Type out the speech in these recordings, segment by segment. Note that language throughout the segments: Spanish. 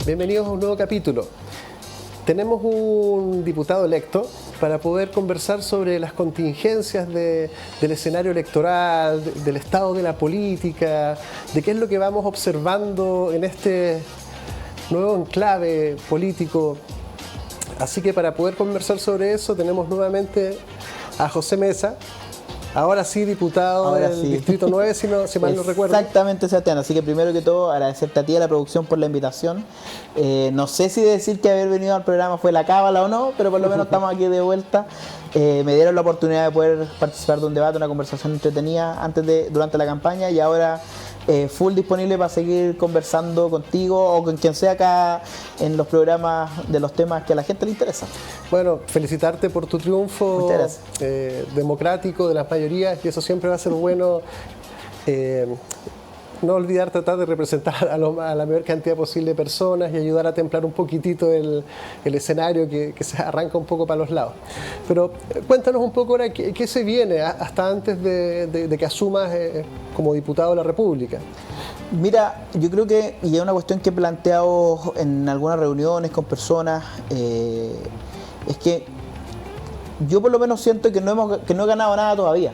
Bienvenidos a un nuevo capítulo. Tenemos un diputado electo para poder conversar sobre las contingencias del escenario electoral, del estado de la política, de qué es lo que vamos observando en este nuevo enclave político. Así que para poder conversar sobre eso tenemos nuevamente a José Mesa. Ahora sí, diputado del Distrito 9, si mal no recuerdo. Exactamente, Sebastián. Así que primero que todo, agradecerte a ti y a la producción por la invitación. No sé si decir que haber venido al programa fue la cábala o no, pero por lo menos estamos aquí de vuelta. Me dieron la oportunidad de poder participar de un debate, una conversación entretenida durante la campaña, y ahora full disponible para seguir conversando contigo o con quien sea acá en los programas de los temas que a la gente le interesa. Bueno, felicitarte por tu triunfo democrático de las mayorías, y eso siempre va a ser bueno. No olvidar tratar de representar a la mayor cantidad posible de personas y ayudar a templar un poquitito el escenario que se arranca un poco para los lados. Pero cuéntanos un poco ahora qué se viene hasta antes de que asumas como diputado de la República. Mira, yo creo que, y es una cuestión que he planteado en algunas reuniones con personas, es que yo por lo menos siento que no he ganado nada todavía.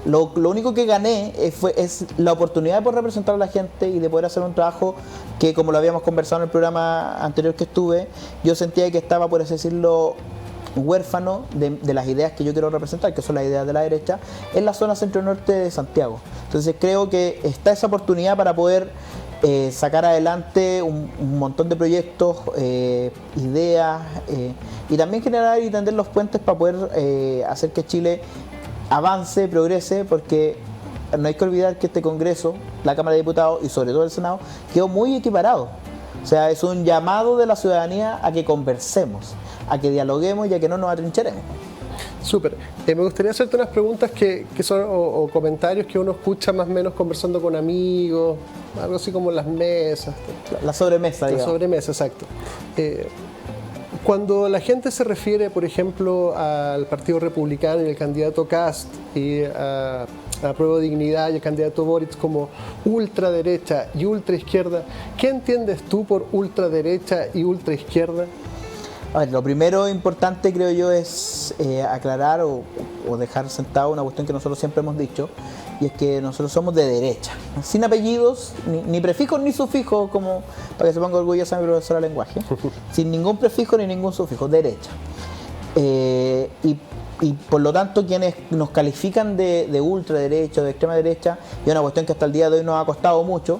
Lo único que gané es la oportunidad de poder representar a la gente y de poder hacer un trabajo que, como lo habíamos conversado en el programa anterior que estuve, yo sentía que estaba, por así decirlo, huérfano de las ideas que yo quiero representar, que son las ideas de la derecha, en la zona centro-norte de Santiago. Entonces creo que está esa oportunidad para poder sacar adelante un montón de proyectos, ideas, y también generar y tender los puentes para poder hacer que Chile avance, progrese, porque no hay que olvidar que este Congreso, la Cámara de Diputados y sobre todo el Senado, quedó muy equiparado. O sea, es un llamado de la ciudadanía a que conversemos, a que dialoguemos y a que no nos atrincheremos. Súper. Me gustaría hacerte unas preguntas que son o comentarios que uno escucha más o menos conversando con amigos, algo así como las mesas. La sobremesa, digamos. La sobremesa, exacto. Cuando la gente se refiere, por ejemplo, al Partido Republicano y el candidato Kast y a Prueba de Dignidad y el candidato Boric como ultraderecha y ultraizquierda, ¿qué entiendes tú por ultraderecha y ultraizquierda? A ver, lo primero importante, creo yo, es aclarar o dejar sentado una cuestión que nosotros siempre hemos dicho, y es que nosotros somos de derecha, sin apellidos, ni prefijos ni sufijos, como para que se ponga orgullosa mi profesora de lenguaje, sin ningún prefijo ni ningún sufijo, derecha. Y por lo tanto, quienes nos califican de ultraderecha o de extrema derecha, y es una cuestión que hasta el día de hoy nos ha costado mucho,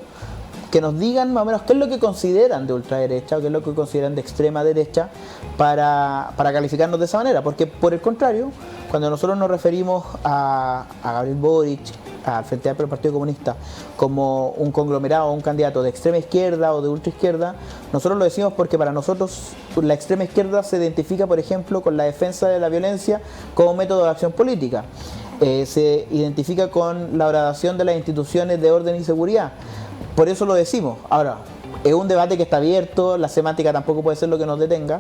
que nos digan más o menos qué es lo que consideran de ultraderecha o qué es lo que consideran de extrema derecha para calificarnos de esa manera. Porque por el contrario, cuando nosotros nos referimos a Gabriel Boric, al Frente Amplio del Partido Comunista, como un conglomerado o un candidato de extrema izquierda o de ultraizquierda, nosotros lo decimos porque para nosotros la extrema izquierda se identifica, por ejemplo, con la defensa de la violencia como método de acción política. Se identifica con la degradación de las instituciones de orden y seguridad. Por eso lo decimos. Ahora, es un debate que está abierto, la semántica tampoco puede ser lo que nos detenga.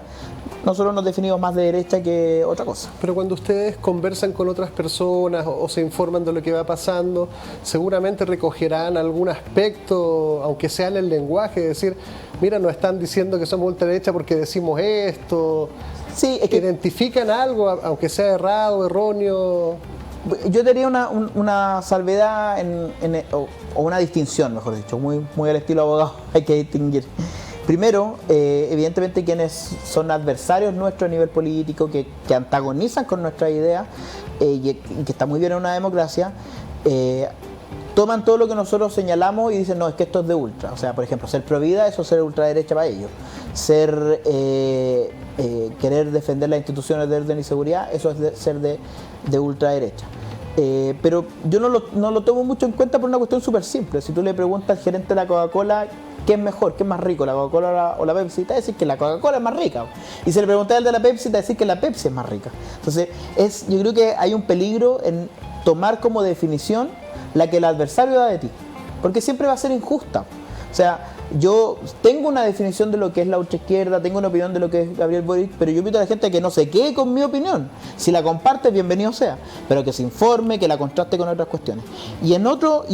Nosotros nos definimos más de derecha que otra cosa. Pero cuando ustedes conversan con otras personas o se informan de lo que va pasando, seguramente recogerán algún aspecto, aunque sea en el lenguaje, decir, mira, nos están diciendo que somos ultraderecha porque decimos esto. Sí, es que identifican algo, aunque sea errado, erróneo. Yo tenía una salvedad o una distinción, mejor dicho, muy al estilo abogado, hay que distinguir. Primero, evidentemente quienes son adversarios nuestros a nivel político, que antagonizan con nuestras ideas, y que está muy bien en una democracia, toman todo lo que nosotros señalamos y dicen, no, es que esto es de ultra. O sea, por ejemplo, ser pro vida, eso es ser ultraderecha para ellos. Querer defender las instituciones de orden y seguridad, eso es ser de ultraderecha. Pero yo no lo tomo mucho en cuenta por una cuestión súper simple. Si tú le preguntas al gerente de la Coca-Cola qué es mejor, qué es más rico, la Coca-Cola o la Pepsi, te va a decir que la Coca-Cola es más rica. Y si le preguntas al de la Pepsi, te va a decir que la Pepsi es más rica. Entonces, yo creo que hay un peligro en tomar como definición la que el adversario da de ti, porque siempre va a ser injusta. O sea, Yo tengo una definición de lo que es la ultraizquierda, tengo una opinión de lo que es Gabriel Boric, pero yo invito a la gente a que no se quede con mi opinión. Si la comparte, bienvenido sea, pero que se informe, que la contraste con otras cuestiones. Y en otro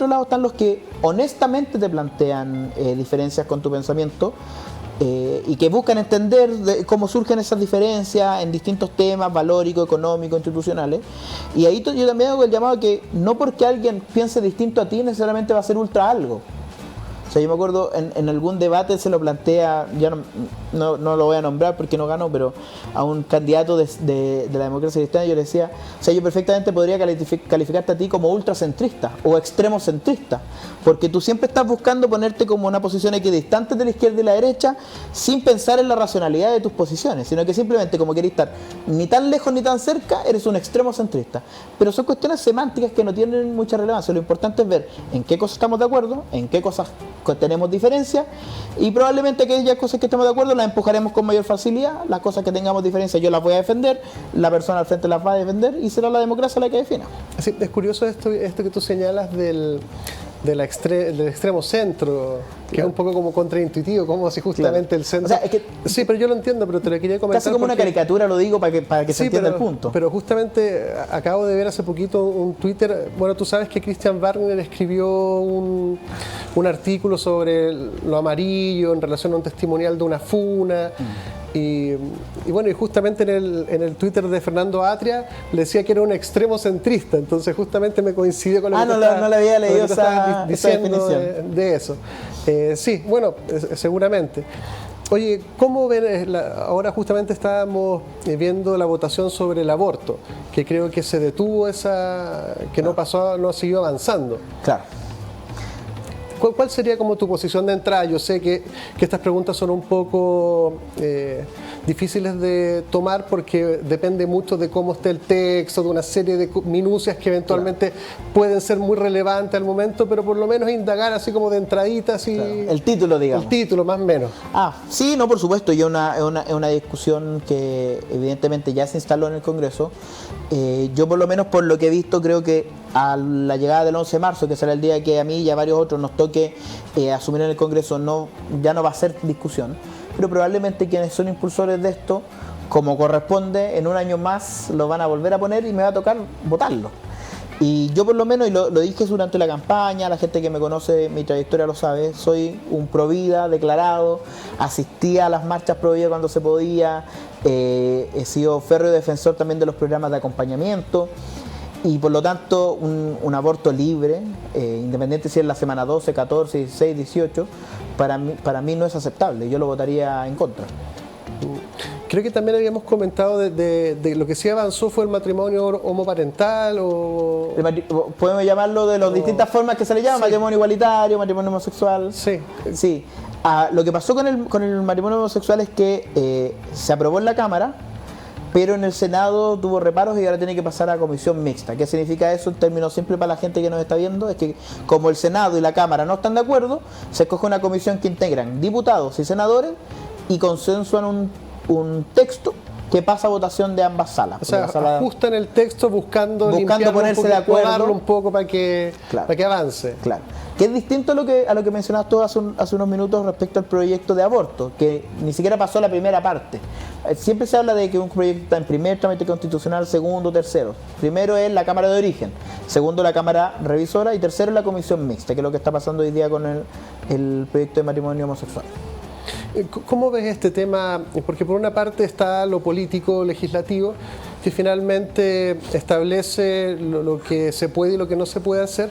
lado están los que honestamente te plantean diferencias con tu pensamiento, y que buscan entender cómo surgen esas diferencias en distintos temas valóricos, económicos, institucionales. Y ahí yo también hago el llamado a que no porque alguien piense distinto a ti necesariamente va a ser ultra algo. O sea, yo me acuerdo en algún debate se lo plantea, ya no lo voy a nombrar porque no ganó, pero a un candidato de la democracia cristiana yo le decía, o sea, yo perfectamente podría calificarte a ti como ultracentrista o extremocentrista, porque tú siempre estás buscando ponerte como una posición equidistante de la izquierda y la derecha sin pensar en la racionalidad de tus posiciones, sino que simplemente como querés estar ni tan lejos ni tan cerca, eres un extremocentrista. Pero son cuestiones semánticas que no tienen mucha relevancia. Lo importante es ver en qué cosas estamos de acuerdo, en qué cosas tenemos diferencias, y probablemente aquellas cosas que estemos de acuerdo las empujaremos con mayor facilidad, las cosas que tengamos diferencias yo las voy a defender, la persona al frente las va a defender y será la democracia la que defina. Sí, es curioso esto que tú señalas del extremo centro, que es un poco como contraintuitivo, como si justamente el centro... O sea, es que, sí, pero yo lo entiendo, pero te lo quería comentar. Casi como una caricatura lo digo para que se entienda el punto. Pero justamente acabo de ver hace poquito un Twitter, bueno, tú sabes que Christian Wagner escribió un artículo sobre lo amarillo en relación a un testimonial de una funa. Y bueno, y justamente en el Twitter de Fernando Atria le decía que era un extremo centrista, entonces justamente me coincidió con lo que no le había leído esa definición de eso. Sí, bueno, seguramente. Oye, ¿cómo ven? Ahora justamente estábamos viendo la votación sobre el aborto, que creo que se detuvo que no pasó, no siguió avanzando. Claro. ¿Cuál sería como tu posición de entrada? Yo sé que estas preguntas son un poco difíciles de tomar porque depende mucho de cómo esté el texto, de una serie de minucias que eventualmente pueden ser muy relevantes al momento, pero por lo menos indagar así como de entraditas y... El título, digamos. El título, más o menos. Sí, no, por supuesto, y es una discusión que evidentemente ya se instaló en el Congreso. Yo por lo menos por lo que he visto creo que a la llegada del 11 de marzo, que será el día que a mí y a varios otros nos toque asumir en el Congreso, ya no va a ser discusión, pero probablemente quienes son impulsores de esto, como corresponde, en un año más lo van a volver a poner y me va a tocar votarlo. Y yo por lo menos, y lo dije durante la campaña, la gente que me conoce mi trayectoria lo sabe, soy un provida declarado, asistía a las marchas pro vida cuando se podía, he sido férreo defensor también de los programas de acompañamiento, y por lo tanto un aborto libre, independiente si es la semana 12, 14, 16, 18, para mí no es aceptable, yo lo votaría en contra. Creo que también habíamos comentado de lo que sí avanzó fue el matrimonio homoparental o... Podemos llamarlo de las distintas formas que se le llama, sí. Matrimonio igualitario, matrimonio homosexual. Sí. Lo que pasó con el matrimonio homosexual es que se aprobó en la Cámara, pero en el Senado tuvo reparos y ahora tiene que pasar a comisión mixta. ¿Qué significa eso en términos simples para la gente que nos está viendo? Es que como el Senado y la Cámara no están de acuerdo, se escoge una comisión que integran diputados y senadores y consensuan un texto que pasa a votación de ambas salas. O sea, ajustan el texto buscando ponerse de acuerdo un poco para que avance. Claro. Que es distinto a lo que mencionabas tú hace unos minutos respecto al proyecto de aborto, que ni siquiera pasó la primera parte. Siempre se habla de que un proyecto está en primer trámite constitucional, segundo, tercero. Primero es la Cámara de Origen, segundo la Cámara Revisora y tercero la Comisión Mixta, que es lo que está pasando hoy día con el proyecto de matrimonio homosexual. ¿Cómo ves este tema? Porque por una parte está lo político legislativo, que finalmente establece lo que se puede y lo que no se puede hacer,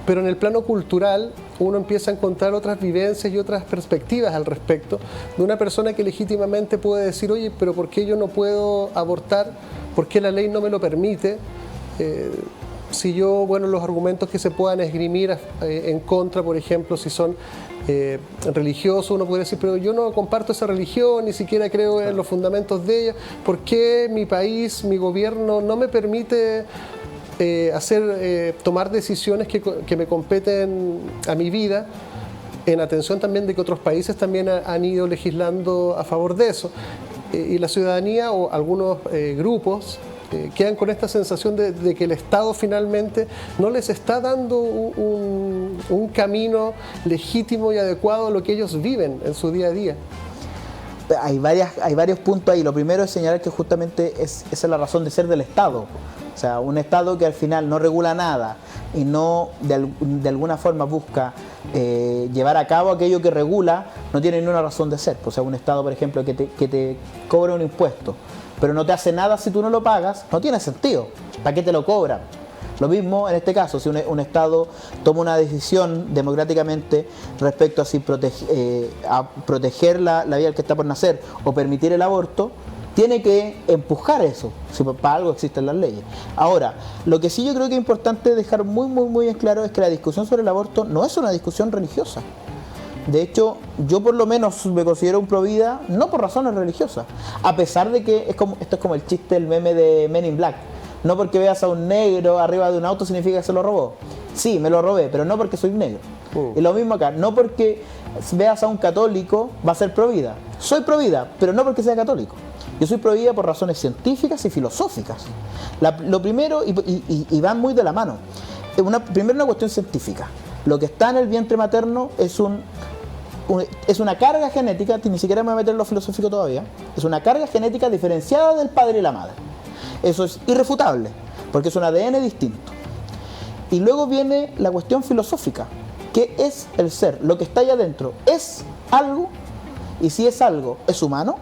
pero en el plano cultural uno empieza a encontrar otras vivencias y otras perspectivas al respecto de una persona que legítimamente puede decir, oye, pero ¿por qué yo no puedo abortar? ¿Por qué la ley no me lo permite? Si yo, los argumentos que se puedan esgrimir en contra, por ejemplo, si son religiosos, uno podría decir, pero yo no comparto esa religión, ni siquiera creo en los fundamentos de ella, ¿por qué mi país, mi gobierno no me permite tomar decisiones que me competen a mi vida, en atención también de que otros países también han ido legislando a favor de eso? Y la ciudadanía o algunos grupos quedan con esta sensación de que el Estado finalmente no les está dando un camino legítimo y adecuado a lo que ellos viven en su día a día. Hay varios puntos ahí. Lo primero es señalar que justamente esa es la razón de ser del Estado. O sea, un Estado que al final no regula nada y no de alguna forma busca llevar a cabo aquello que regula, no tiene ninguna razón de ser. O sea, un Estado, por ejemplo, que te cobra un impuesto, pero no te hace nada si tú no lo pagas, no tiene sentido. ¿Para qué te lo cobran? Lo mismo en este caso, si un Estado toma una decisión democráticamente respecto a si proteger la vida del que está por nacer o permitir el aborto, tiene que empujar eso, si para algo existen las leyes. Ahora, lo que sí yo creo que es importante dejar muy en claro es que la discusión sobre el aborto no es una discusión religiosa. De hecho, yo por lo menos me considero un provida no por razones religiosas, a pesar de que esto es como el chiste, el meme de Men in Black. No porque veas a un negro arriba de un auto significa que se lo robó. Sí, me lo robé, pero no porque soy negro. Y lo mismo acá, no porque veas a un católico va a ser provida. Soy provida, pero no porque sea católico. Yo soy provida por razones científicas y filosóficas. Lo primero, y van muy de la mano, primero una cuestión científica. Lo que está en el vientre materno es una carga genética, ni siquiera me voy a meter en lo filosófico todavía, es una carga genética diferenciada del padre y la madre. Eso es irrefutable, porque es un ADN distinto. Y luego viene la cuestión filosófica. ¿Qué es el ser? Lo que está ahí adentro, ¿es algo? Y si es algo, ¿es humano?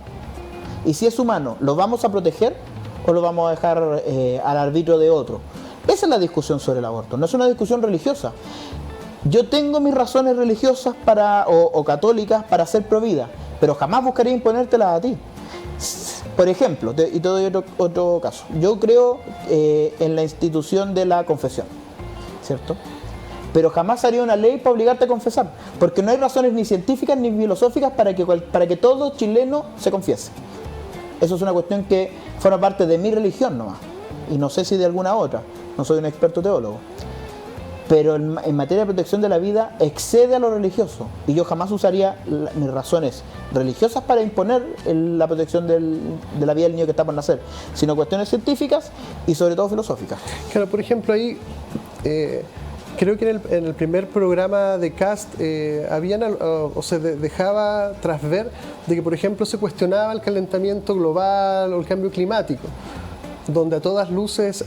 Y si es humano, ¿lo vamos a proteger o lo vamos a dejar al arbitrio de otro? Esa es la discusión sobre el aborto, no es una discusión religiosa. Yo tengo mis razones religiosas o católicas para ser provida, pero jamás buscaría imponértelas a ti. Por ejemplo, y te doy otro caso. Yo creo en la institución de la confesión, ¿cierto? Pero jamás haría una ley para obligarte a confesar, porque no hay razones ni científicas ni filosóficas para que todo chileno se confiese. Eso es una cuestión que forma parte de mi religión nomás, y no sé si de alguna otra, no soy un experto teólogo. Pero en materia de protección de la vida excede a lo religioso, y yo jamás usaría mis razones religiosas para imponer la protección de la vida del niño que está por nacer, sino cuestiones científicas y sobre todo filosóficas. Claro, por ejemplo, ahí creo que en el primer programa de Cast se dejaba trasver de que, por ejemplo, se cuestionaba el calentamiento global o el cambio climático, donde a todas luces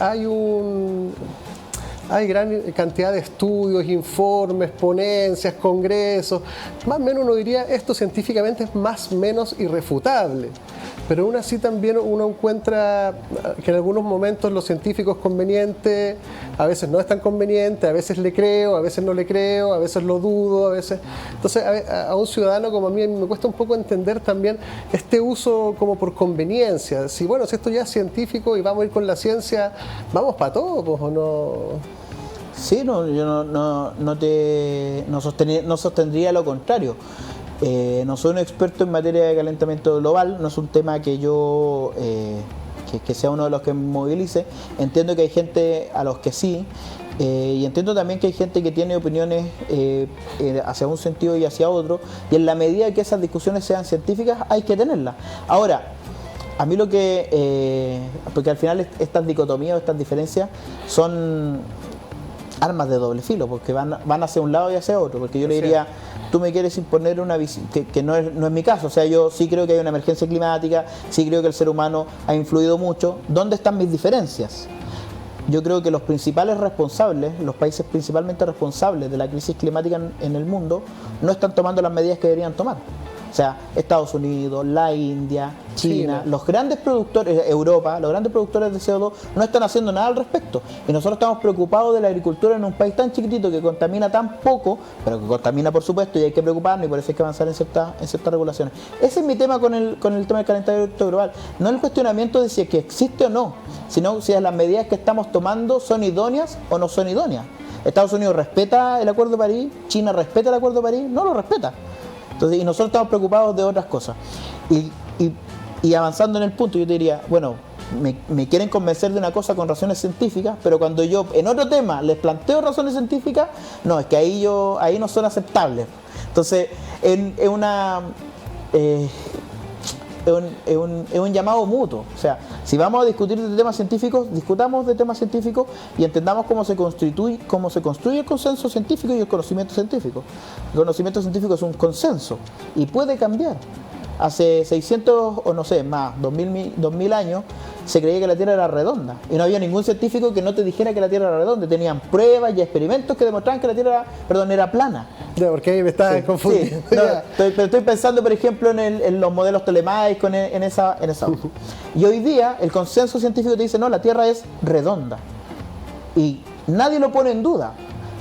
hay gran cantidad de estudios, informes, ponencias, congresos. Más o menos uno diría, esto científicamente es más o menos irrefutable. Pero aún así también uno encuentra que en algunos momentos lo científico es conveniente, a veces no es tan conveniente, a veces le creo, a veces no le creo, a veces lo dudo, a veces... Entonces a un ciudadano como a mí me cuesta un poco entender también este uso como por conveniencia. Si esto ya es científico y vamos a ir con la ciencia, vamos para todo, pues, ¿o no? Sí, yo no sostendría lo contrario. No soy un experto en materia de calentamiento global, no es un tema que yo que sea uno de los que me movilice. Entiendo que hay gente a los que sí, y entiendo también que hay gente que tiene opiniones hacia un sentido y hacia otro, y en la medida que esas discusiones sean científicas hay que tenerlas. Ahora, a mí porque al final estas dicotomías o estas diferencias son armas de doble filo, porque van hacia un lado y hacia otro, porque yo le diría, tú me quieres imponer una visión, que no es mi caso, o sea, yo sí creo que hay una emergencia climática, sí creo que el ser humano ha influido mucho. ¿Dónde están mis diferencias? Yo creo que los principales responsables, los países principalmente responsables de la crisis climática en el mundo, no están tomando las medidas que deberían tomar. O sea, Estados Unidos, la India, China, los grandes productores, Europa, los grandes productores de CO2 no están haciendo nada al respecto. Y nosotros estamos preocupados de la agricultura en un país tan chiquitito que contamina tan poco, pero que contamina por supuesto y hay que preocuparnos, y por eso hay que avanzar en ciertas regulaciones. Ese es mi tema con el tema del calentamiento global. No el cuestionamiento de si es que existe o no, sino si las medidas que estamos tomando son idóneas o no son idóneas. Estados Unidos respeta el Acuerdo de París, China respeta el Acuerdo de París, no lo respeta. Entonces, y nosotros estamos preocupados de otras cosas. Y avanzando en el punto, yo te diría, me quieren convencer de una cosa con razones científicas, pero cuando yo en otro tema les planteo razones científicas, no, es que ahí no son aceptables. Entonces, es es un llamado mutuo. O sea, si vamos a discutir de temas científicos, discutamos de temas científicos y entendamos cómo se construye el consenso científico y el conocimiento científico. El conocimiento científico es un consenso y puede cambiar. Hace 600 o no sé, más, 2000 años, se creía que la Tierra era redonda. Y no había ningún científico que no te dijera que la Tierra era redonda. Tenían pruebas y experimentos que demostraban que la Tierra era plana. Ya, porque ahí me estás confundiendo. Sí. No, pero estoy pensando, por ejemplo, en los modelos telemaicos, en esa. Y hoy día, el consenso científico te dice, no, la Tierra es redonda. Y nadie lo pone en duda.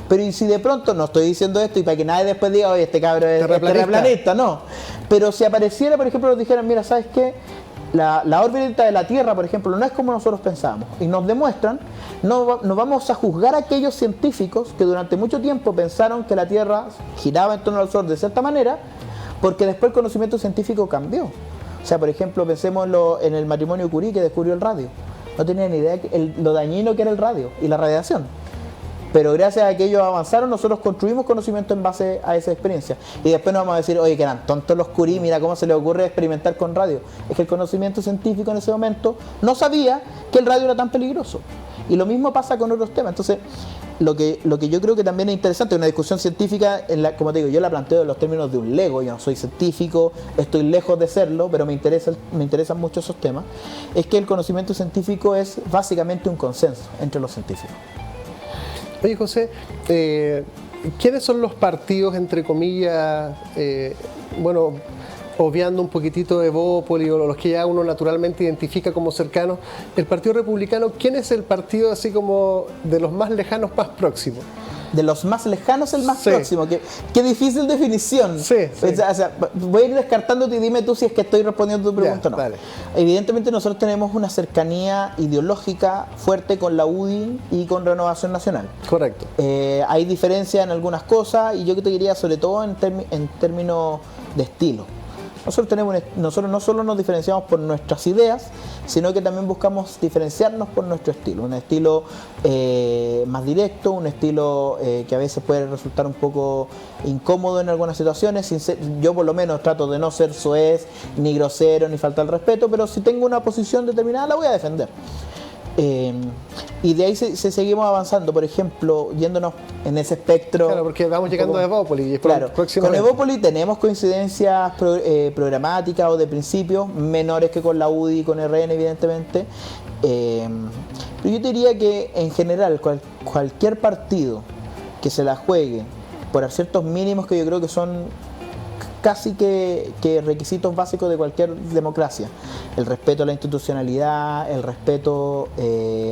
Pero y si de pronto, no estoy diciendo esto y para que nadie después diga, oye, este cabro es terraplanista, no. Pero si apareciera, por ejemplo, nos dijeran, mira, ¿sabes qué? La órbita de la Tierra, por ejemplo, no es como nosotros pensamos. Y nos demuestran, no vamos a juzgar a aquellos científicos que durante mucho tiempo pensaron que la Tierra giraba en torno al Sol de cierta manera, porque después el conocimiento científico cambió. O sea, por ejemplo, pensemos en el matrimonio Curie que descubrió el radio. No tenía ni idea lo dañino que era el radio y la radiación. Pero gracias a que ellos avanzaron, nosotros construimos conocimiento en base a esa experiencia. Y después nos vamos a decir, oye, que eran tontos los Curie, mira cómo se les ocurre experimentar con radio. Es que el conocimiento científico en ese momento no sabía que el radio era tan peligroso. Y lo mismo pasa con otros temas. Entonces, lo que yo creo que también es interesante, una discusión científica, como te digo, yo la planteo en los términos de un lego, yo no soy científico, estoy lejos de serlo, pero me interesan mucho esos temas, es que el conocimiento científico es básicamente un consenso entre los científicos. Oye, José, ¿quiénes son los partidos, entre comillas, bueno, obviando un poquitito de Evópolis o los que ya uno naturalmente identifica como cercanos, el Partido Republicano, ¿quién es el partido así como de los más lejanos, más próximos? De los más lejanos, el más próximo. Qué difícil definición. Sí. O sea, voy a ir descartándote y dime tú si es que estoy respondiendo tu pregunta o no. Dale. Evidentemente nosotros tenemos una cercanía ideológica fuerte con la UDI y con Renovación Nacional. Correcto. Hay diferencias en algunas cosas y yo que te diría sobre todo en términos de estilo. Nosotros no solo nos diferenciamos por nuestras ideas, sino que también buscamos diferenciarnos por nuestro estilo. Un estilo más directo, un estilo que a veces puede resultar un poco incómodo en algunas situaciones. Yo por lo menos trato de no ser soez, ni grosero, ni faltar al respeto, pero si tengo una posición determinada la voy a defender. Y de ahí seguimos avanzando, por ejemplo, yéndonos en ese espectro. Claro, porque vamos llegando a Evópolis. Claro, con Evópolis tenemos coincidencias programáticas o de principios menores que con la UDI y con RN, evidentemente. Pero yo diría que en general cualquier partido que se la juegue por ciertos mínimos que yo creo que son casi que requisitos básicos de cualquier democracia: el respeto a la institucionalidad, el respeto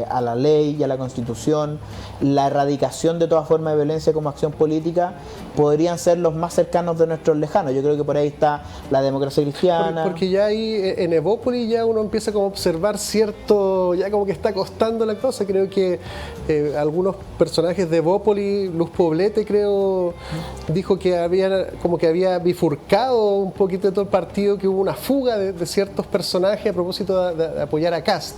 a la ley y a la Constitución, la erradicación de toda forma de violencia como acción política, podrían ser los más cercanos de nuestros lejanos. Yo creo que por ahí está la democracia cristiana. Porque ya ahí en Evópolis ya uno empieza como a observar cierto, ya como que está costando la cosa. Creo que algunos personajes de Evópolis, Luz Poblete creo, dijo que había bifurcado un poquito de todo el partido, que hubo una fuga de ciertos personajes a propósito de apoyar a Kast.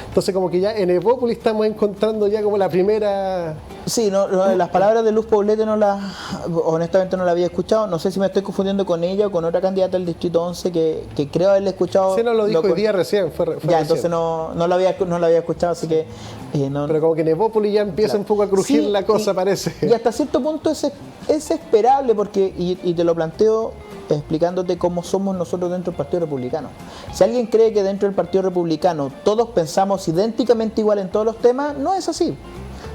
Entonces como que ya en Evópolis estamos encontrando ya como la primera... Sí, las palabras de Luz Poblete honestamente no las había escuchado. No sé si me estoy confundiendo con ella o con otra candidata del Distrito 11 que creo haberle escuchado. Sí, no lo dijo hoy día recién, fue ya, recién. Entonces no la había escuchado, así que... Pero como que en Evópolis ya empieza un poco a crujir la cosa, parece. Y hasta cierto punto es esperable, porque, y te lo planteo explicándote cómo somos nosotros dentro del Partido Republicano. Si alguien cree que dentro del Partido Republicano todos pensamos idénticamente igual en todos los temas, no es así.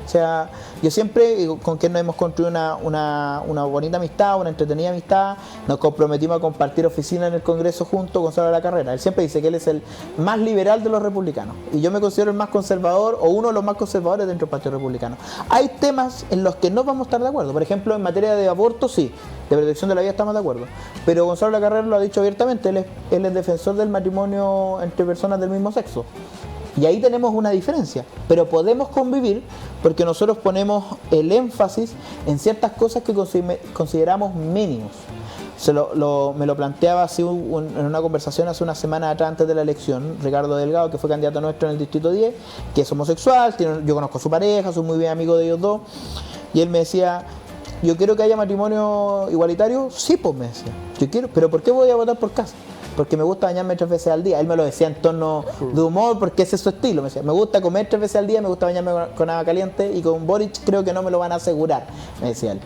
O sea, yo siempre, con quien nos hemos construido una bonita amistad, una entretenida amistad, nos comprometimos a compartir oficina en el Congreso junto con Gonzalo La Carrera. Él siempre dice que él es el más liberal de los republicanos y yo me considero el más conservador o uno de los más conservadores dentro del Partido Republicano. Hay temas en los que no vamos a estar de acuerdo. Por ejemplo, en materia de aborto, sí, de protección de la vida estamos de acuerdo. Pero Gonzalo La Carrera lo ha dicho abiertamente, él es defensor del matrimonio entre personas del mismo sexo. Y ahí tenemos una diferencia, pero podemos convivir porque nosotros ponemos el énfasis en ciertas cosas que consideramos mínimos. Me lo planteaba así en una conversación hace una semana atrás, antes de la elección, Ricardo Delgado, que fue candidato nuestro en el Distrito 10, que es homosexual, yo conozco a su pareja, soy muy bien amigo de ellos dos, y él me decía: yo quiero que haya matrimonio igualitario. Sí, pues, me decía, yo quiero, pero ¿por qué voy a votar por Kast? porque me gusta bañarme 3 veces al día. Él me lo decía en tono de humor, porque ese es su estilo. Me decía, me gusta comer 3 veces al día, me gusta bañarme con agua caliente, y con Boric creo que no me lo van a asegurar, me decía él.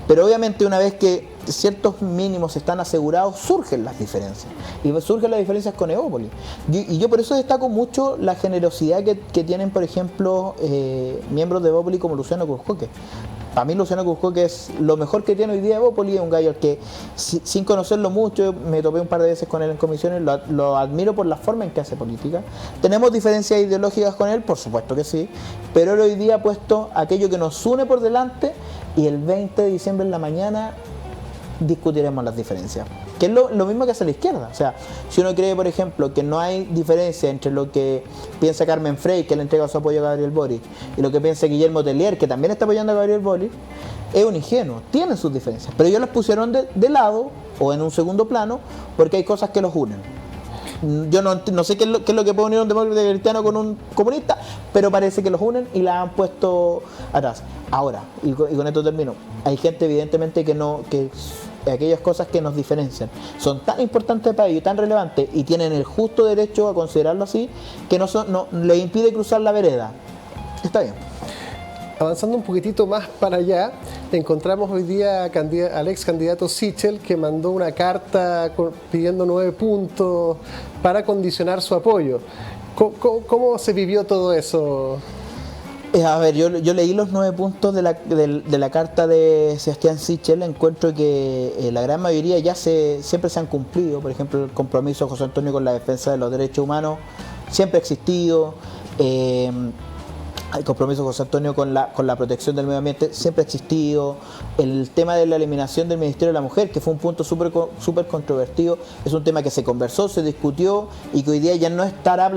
Pero obviamente una vez que ciertos mínimos están asegurados, surgen las diferencias. Y surgen las diferencias con Evópolis. Y yo por eso destaco mucho la generosidad que tienen, por ejemplo, miembros de Evópolis como Luciano Cuscoque. Para mí Luciano Cuscoque es lo mejor que tiene hoy día Evópolis, es un gallo que sin conocerlo mucho, me topé un par de veces con él en comisiones, lo admiro por la forma en que hace política. ¿Tenemos diferencias ideológicas con él? Por supuesto que sí, pero él hoy día ha puesto aquello que nos une por delante, y el 20 de diciembre en la mañana discutiremos las diferencias. Que es lo mismo que hace la izquierda. O sea, si uno cree, por ejemplo, que no hay diferencia entre lo que piensa Carmen Frey, que le entrega su apoyo a Gabriel Boric, y lo que piensa Guillermo Tellier, que también está apoyando a Gabriel Boric, es un ingenuo. Tienen sus diferencias, pero ellos las pusieron de lado o en un segundo plano porque hay cosas que los unen. Yo no sé qué es lo que puede unir un demócrata cristiano con un comunista, pero parece que los unen y la han puesto atrás. Ahora, y con esto termino, hay gente evidentemente que aquellas cosas que nos diferencian son tan importantes para ellos, tan relevantes, y tienen el justo derecho a considerarlo así, que no les impide cruzar la vereda. Está bien. Avanzando un poquitito más para allá, encontramos hoy día al ex candidato Sichel, que mandó una carta pidiendo 9 puntos para condicionar su apoyo. ¿Cómo se vivió todo eso? A ver, yo leí los 9 puntos de la carta de Sebastián Sichel. Encuentro que la gran mayoría siempre se han cumplido. Por ejemplo, el compromiso de José Antonio con la defensa de los derechos humanos siempre ha existido. El compromiso de José Antonio con la protección del medio ambiente siempre ha existido. El tema de la eliminación del Ministerio de la Mujer, que fue un punto súper controvertido, es un tema que se conversó, se discutió, y que hoy día ya no está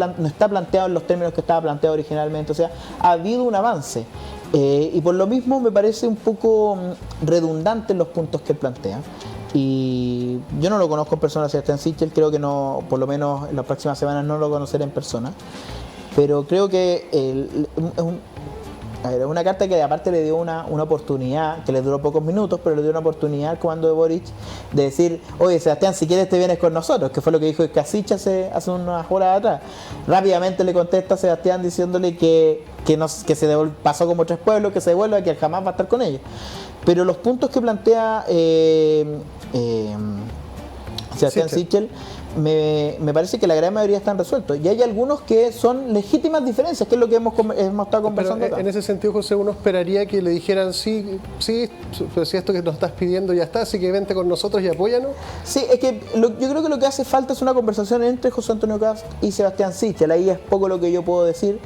planteado en los términos que estaba planteado originalmente. O sea, ha habido un avance. Y por lo mismo me parece un poco redundante en los puntos que él plantea. Y yo no lo conozco en persona, Sebastián Sichel, creo que no, por lo menos en las próximas semanas no lo conoceré en persona. Pero creo que es una carta que aparte le dio una oportunidad, que le duró pocos minutos, pero le dio una oportunidad al comando de Boric de decir, oye Sebastián, si quieres te vienes con nosotros, que fue lo que dijo Casich hace unas horas atrás. Rápidamente le contesta a Sebastián diciéndole que pasó como 3 pueblos, que se devuelva, que jamás va a estar con ellos. Pero los puntos que plantea Sebastián Sichel, me parece que la gran mayoría están resueltos, y hay algunos que son legítimas diferencias, que es lo que hemos estado conversando acá. En ese sentido, José, uno esperaría que le dijeran sí, pero si esto que nos estás pidiendo ya está, así que vente con nosotros y apóyanos. Sí, es que yo creo que lo que hace falta es una conversación entre José Antonio Kast y Sebastián Sichel. Ahí es poco lo que yo puedo decir.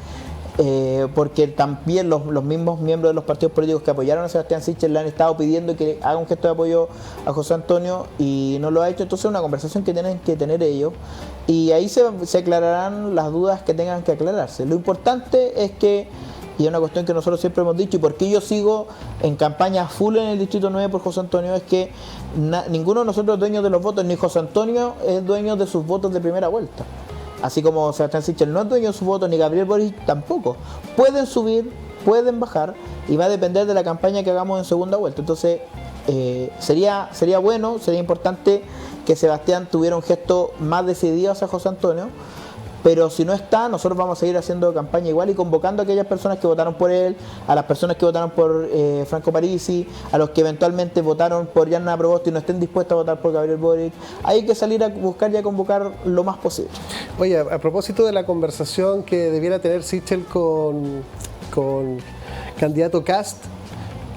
Porque también los mismos miembros de los partidos políticos que apoyaron a Sebastián Sichel le han estado pidiendo que haga un gesto de apoyo a José Antonio y no lo ha hecho. Entonces es una conversación que tienen que tener ellos, y ahí se aclararán las dudas que tengan que aclararse. Lo importante es que, y es una cuestión que nosotros siempre hemos dicho, y por qué yo sigo en campaña full en el Distrito 9 por José Antonio, es que ninguno de nosotros es dueño de los votos, ni José Antonio es dueño de sus votos de primera vuelta. Así como Sebastián Sichel no es dueño de sus votos, ni Gabriel Boric tampoco. Pueden subir, pueden bajar, y va a depender de la campaña que hagamos en segunda vuelta. Entonces, sería bueno, sería importante que Sebastián tuviera un gesto más decidido hacia José Antonio. Pero si no está, nosotros vamos a seguir haciendo campaña igual y convocando a aquellas personas que votaron por él, a las personas que votaron por Franco Parisi, a los que eventualmente votaron por Yanna Proboste y no estén dispuestos a votar por Gabriel Boric. Hay que salir a buscar y a convocar lo más posible. Oye, a propósito de la conversación que debiera tener Sichel con candidato Kast,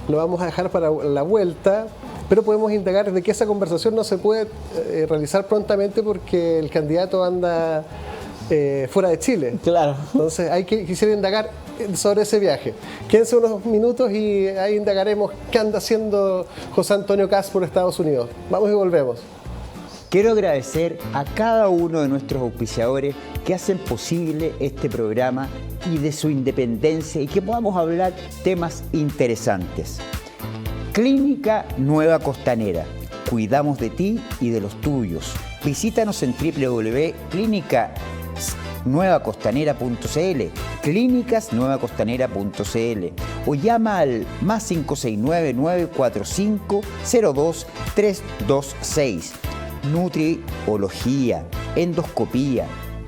lo vamos a dejar para la vuelta, pero podemos indagar de que esa conversación no se puede realizar prontamente porque el candidato anda fuera de Chile. Claro. Entonces quisiera indagar sobre ese viaje. Quédense unos minutos y ahí indagaremos qué anda haciendo José Antonio Kast por Estados Unidos. Vamos y volvemos. Quiero agradecer a cada uno de nuestros auspiciadores que hacen posible este programa y de su independencia, y que podamos hablar temas interesantes. Clínica Nueva Costanera. Cuidamos de ti y de los tuyos. Visítanos en www.clínicasnuevacostanera.cl, clínicasnuevacostanera.cl, o llama al +569 945 02 326. Nutriología, endoscopía,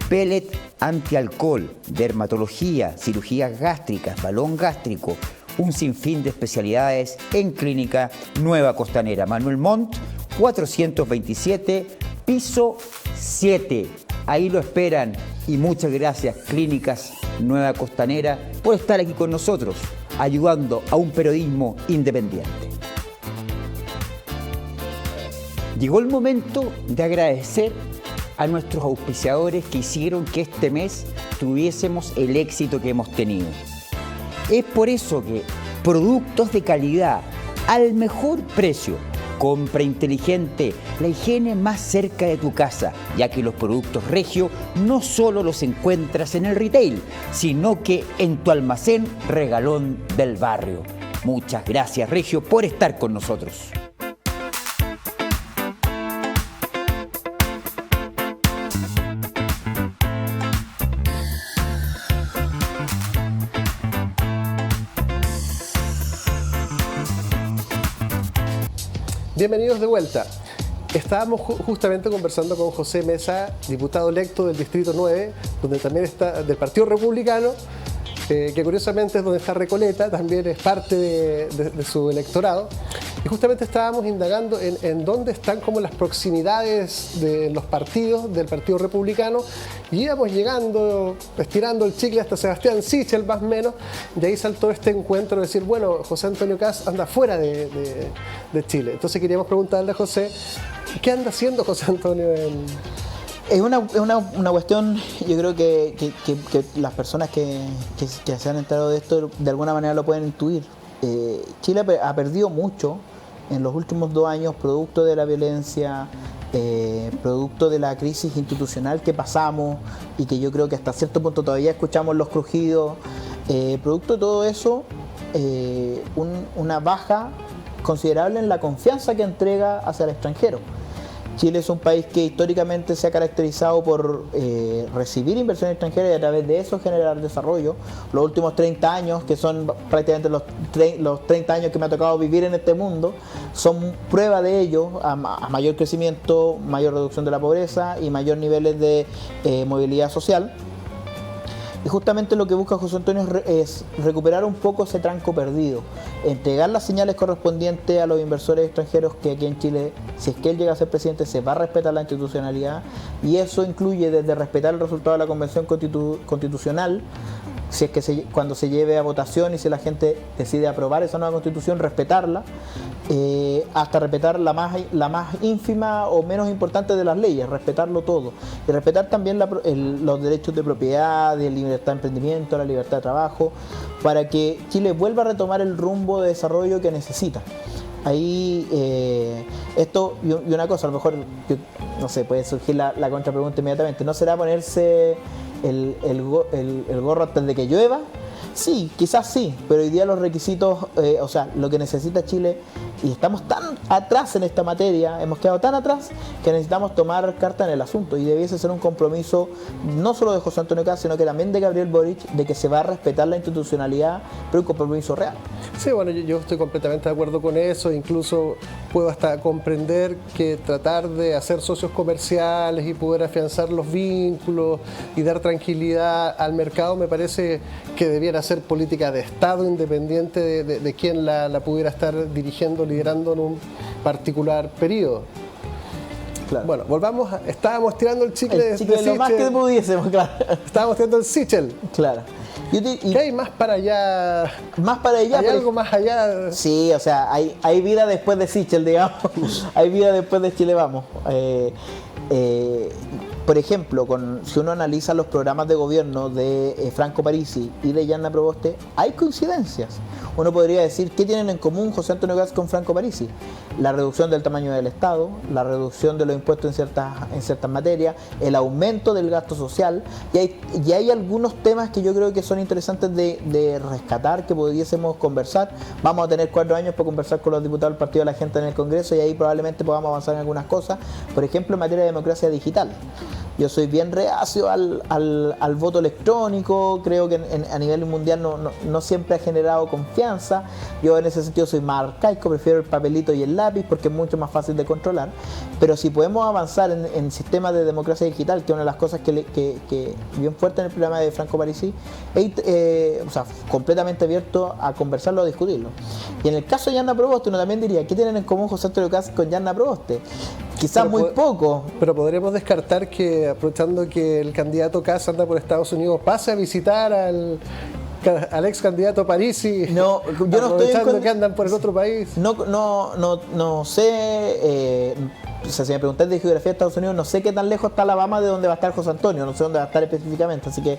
pellet antialcohol, dermatología, cirugías gástricas, balón gástrico, un sinfín de especialidades en Clínica Nueva Costanera. Manuel Montt, 427, piso 7. Ahí lo esperan y muchas gracias Clínicas Nueva Costanera por estar aquí con nosotros, ayudando a un periodismo independiente. Llegó el momento de agradecer a nuestros auspiciadores que hicieron que este mes tuviésemos el éxito que hemos tenido. Es por eso que productos de calidad al mejor precio, compra inteligente, la higiene más cerca de tu casa, ya que los productos Regio no solo los encuentras en el retail, sino que en tu almacén regalón del barrio. Muchas gracias Regio por estar con nosotros. Bienvenidos de vuelta. Estábamos justamente conversando con José Mesa, diputado electo del Distrito 9, donde también está del Partido Republicano, que curiosamente es donde está Recoleta, también es parte de su electorado. Y justamente estábamos indagando en dónde están como las proximidades de los partidos del Partido Republicano, y íbamos llegando, estirando el chicle hasta Sebastián Sichel más o menos, y ahí saltó este encuentro de decir, bueno, José Antonio Kast anda fuera de Chile. Entonces queríamos preguntarle a José, ¿qué anda haciendo José Antonio en...? Es una cuestión, yo creo que las personas que se han enterado de esto de alguna manera lo pueden intuir. Chile ha perdido mucho en los últimos 2 años, producto de la violencia, producto de la crisis institucional que pasamos y que yo creo que hasta cierto punto todavía escuchamos los crujidos. Producto de todo eso, una baja considerable en la confianza que entrega hacia el extranjero. Chile es un país que históricamente se ha caracterizado por recibir inversión extranjera y a través de eso generar desarrollo. Los últimos 30 años, que son prácticamente los 30 años que me ha tocado vivir en este mundo, son prueba de ello, a mayor crecimiento, mayor reducción de la pobreza y mayor niveles de movilidad social. Y justamente lo que busca José Antonio es recuperar un poco ese tranco perdido, entregar las señales correspondientes a los inversores extranjeros que aquí en Chile, si es que él llega a ser presidente, se va a respetar la institucionalidad, y eso incluye desde respetar el resultado de la Convención Constitucional, si es que cuando se lleve a votación y si la gente decide aprobar esa nueva Constitución, respetarla, hasta respetar la más ínfima o menos importante de las leyes, respetarlo todo. Y respetar también los derechos de propiedad, de libertad de emprendimiento, la libertad de trabajo, para que Chile vuelva a retomar el rumbo de desarrollo que necesita. Ahí, esto, y una cosa, a lo mejor, no sé, puede surgir la contrapregunta inmediatamente, ¿no será ponerse el gorro antes de que llueva? Sí, quizás sí, pero hoy día los requisitos, o sea, lo que necesita Chile, y estamos tan atrás en esta materia, hemos quedado tan atrás, que necesitamos tomar carta en el asunto, y debiese ser un compromiso no solo de José Antonio Kast, sino que también de Gabriel Boric, de que se va a respetar la institucionalidad, pero un compromiso real. Sí, bueno, yo estoy completamente de acuerdo con eso, incluso puedo hasta comprender que tratar de hacer socios comerciales y poder afianzar los vínculos y dar tranquilidad al mercado me parece que debiera ser política de Estado, independiente de quién la pudiera estar dirigiendo, liderando en un particular periodo. Claro. Bueno, volvamos, estábamos tirando el chicle de lo Sichel, más que pudiésemos, claro. Estábamos tirando el Sichel. Claro. ¿Qué hay más para allá? Más para allá. ¿Hay algo más allá? Sí, o sea, hay vida después de Sichel, digamos. Hay vida después de Chile Vamos. Por ejemplo, si uno analiza los programas de gobierno de Franco Parisi y de Yanna Proboste, hay coincidencias. Uno podría decir, ¿qué tienen en común José Antonio Kast con Franco Parisi? La reducción del tamaño del Estado, la reducción de los impuestos en ciertas materias, el aumento del gasto social, y hay algunos temas que yo creo que son interesantes de rescatar, que pudiésemos conversar. Vamos a tener 4 años para conversar con los diputados del Partido de la Gente en el Congreso, y ahí probablemente podamos avanzar en algunas cosas, por ejemplo en materia de democracia digital. Yo soy bien reacio al voto electrónico, creo que a nivel mundial no siempre ha generado confianza. Yo en ese sentido soy más arcaico, prefiero el papelito y el lápiz porque es mucho más fácil de controlar. Pero si podemos avanzar en sistemas de democracia digital, que es una de las cosas que bien fuerte en el programa de Franco Parisi, o sea, completamente abierto a conversarlo, a discutirlo. Y en el caso de Yanna Proboste, uno también diría, ¿qué tienen en común José Antonio Kast con Yanna Proboste? Quizás muy poco. Pero podríamos descartar que, aprovechando que el candidato Kast anda por Estados Unidos, pase a visitar al ex candidato Parisi. No, yo no estoy que andan por el otro país. No sé. O sea, si me preguntas de geografía de Estados Unidos, no sé qué tan lejos está Alabama de donde va a estar José Antonio, no sé dónde va a estar específicamente, así que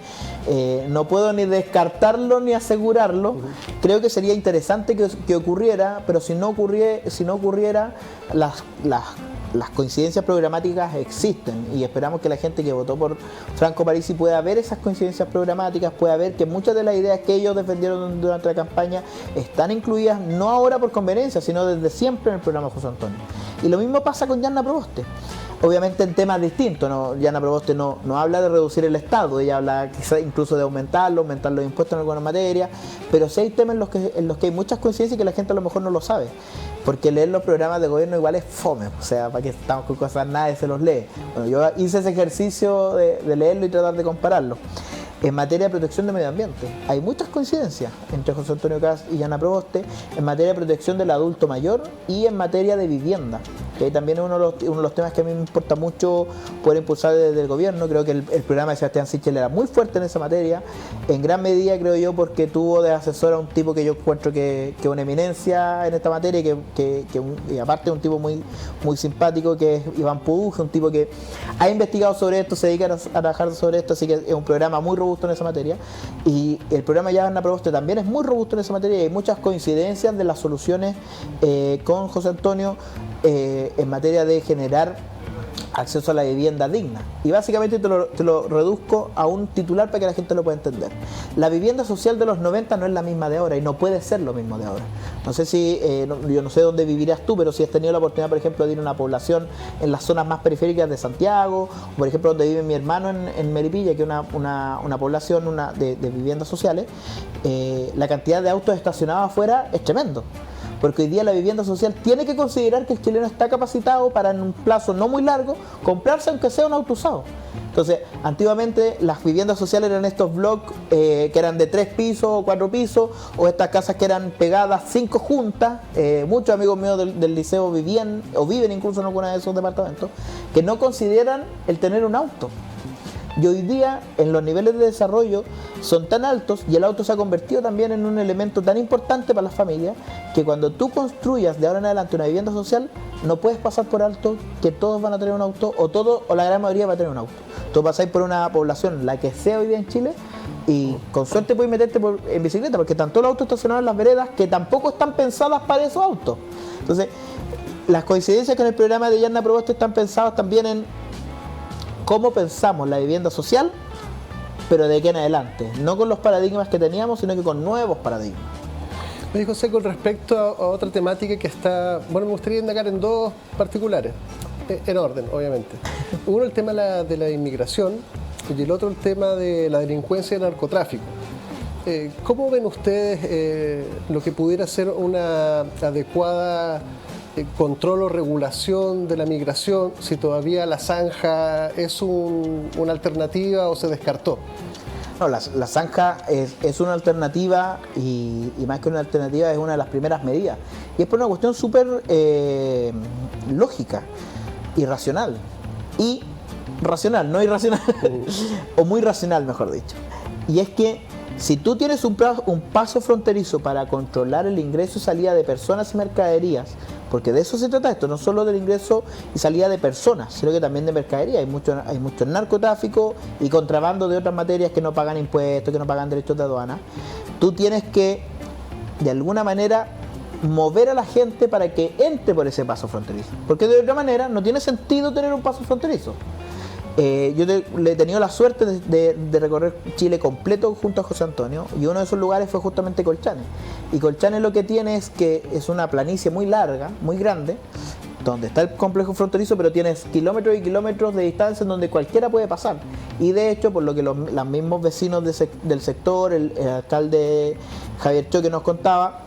no puedo ni descartarlo ni asegurarlo. Creo que sería interesante que ocurriera, pero si no ocurriera, las coincidencias programáticas existen y esperamos que la gente que votó por Franco Parisi pueda ver esas coincidencias programáticas, pueda ver que muchas de las ideas que ellos defendieron durante la campaña están incluidas no ahora por conveniencia, sino desde siempre en el programa José Antonio. Y lo mismo pasa con Yanna Proboste. Obviamente en temas distintos, ¿no? Yanna Proboste no habla de reducir el Estado, ella habla quizás incluso de aumentar los impuestos en algunas materias, pero sí hay temas en los que hay muchas coincidencias y que la gente a lo mejor no lo sabe, porque leer los programas de gobierno igual es fome, o sea, para que estamos con cosas, nadie se los lee. Bueno, yo hice ese ejercicio de leerlo y tratar de compararlo. En materia de protección del medio ambiente, hay muchas coincidencias entre José Antonio Kast y Yanna Proboste en materia de protección del adulto mayor y en materia de vivienda, que ahí también es uno de los temas que a mí me importa mucho poder impulsar desde el gobierno. Creo que el programa de Sebastián Sichel era muy fuerte en esa materia, en gran medida creo yo porque tuvo de asesor a un tipo que yo encuentro que es una eminencia en esta materia y aparte es un tipo muy, muy simpático, que es Iván Puduje, un tipo que ha investigado sobre esto, se dedica a trabajar sobre esto, así que es un programa muy robusto en esa materia, y el programa Yanna Proboste también es muy robusto en esa materia y hay muchas coincidencias de las soluciones con José Antonio en materia de generar acceso a la vivienda digna. Y básicamente te lo reduzco a un titular para que la gente lo pueda entender. La vivienda social de los 90 no es la misma de ahora y no puede ser lo mismo de ahora. No sé si, yo no sé dónde vivirás tú, pero si has tenido la oportunidad, por ejemplo, de ir a una población en las zonas más periféricas de Santiago, o por ejemplo donde vive mi hermano en Melipilla, que es una población de viviendas sociales, la cantidad de autos estacionados afuera es tremendo. Porque hoy día la vivienda social tiene que considerar que el chileno está capacitado para en un plazo no muy largo comprarse aunque sea un auto usado. Entonces, antiguamente las viviendas sociales eran estos bloques que eran de 3 pisos o 4 pisos, o estas casas que eran pegadas 5 juntas. Muchos amigos míos del liceo vivían o viven incluso en alguna de esos departamentos, que no consideran el tener un auto. Y hoy día, en los niveles de desarrollo son tan altos y el auto se ha convertido también en un elemento tan importante para las familias, que cuando tú construyas de ahora en adelante una vivienda social, no puedes pasar por alto que todos van a tener un auto, o la gran mayoría va a tener un auto. Tú pasáis por una población, la que sea hoy día en Chile, y con suerte puedes meterte en bicicleta, porque están todos los autos estacionados en las veredas que tampoco están pensadas para esos autos. Entonces, las coincidencias con el programa de Yanna Proboste están pensadas también en cómo pensamos la vivienda social, pero de aquí en adelante, no con los paradigmas que teníamos, sino que con nuevos paradigmas. Oye, José, con respecto a otra temática que está, bueno, me gustaría indagar en dos particulares, en orden, obviamente. Uno, el tema de la inmigración, y el otro, el tema de la delincuencia y el narcotráfico. ¿Cómo ven ustedes lo que pudiera ser una adecuada control o regulación de la migración, si todavía la zanja es una alternativa o se descartó? No, la zanja es una alternativa y más que una alternativa es una de las primeras medidas. Y es por una cuestión súper lógica y racional. Y racional, no irracional. O muy racional, mejor dicho. Y es que si tú tienes un paso fronterizo para controlar el ingreso y salida de personas y mercaderías, porque de eso se trata esto, no solo del ingreso y salida de personas, sino que también de mercadería. Hay mucho narcotráfico y contrabando de otras materias que no pagan impuestos, que no pagan derechos de aduana. Tú tienes que, de alguna manera, mover a la gente para que entre por ese paso fronterizo, porque de otra manera no tiene sentido tener un paso fronterizo. Yo le he tenido la suerte de recorrer Chile completo junto a José Antonio, y uno de esos lugares fue justamente Colchane. Y Colchane lo que tiene es que es una planicie muy larga, muy grande, donde está el complejo fronterizo, pero tienes kilómetros y kilómetros de distancia en donde cualquiera puede pasar. Y de hecho, por lo que los mismos vecinos del sector, el alcalde Javier Choque nos contaba,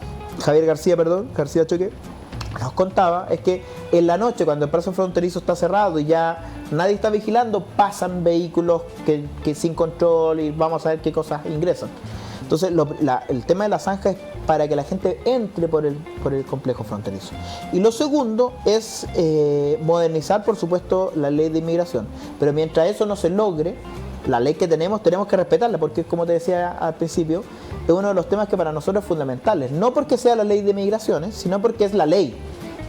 García Choque, nos contaba, es que en la noche, cuando el paso fronterizo está cerrado y ya nadie está vigilando, pasan vehículos que sin control y vamos a ver qué cosas ingresan. Entonces, el tema de la zanja es para que la gente entre por el complejo fronterizo. Y lo segundo es modernizar, por supuesto, la ley de inmigración. Pero mientras eso no se logre, la ley que tenemos que respetarla, porque, como te decía al principio, es uno de los temas que para nosotros es fundamentales. No porque sea la ley de migraciones, sino porque es la ley.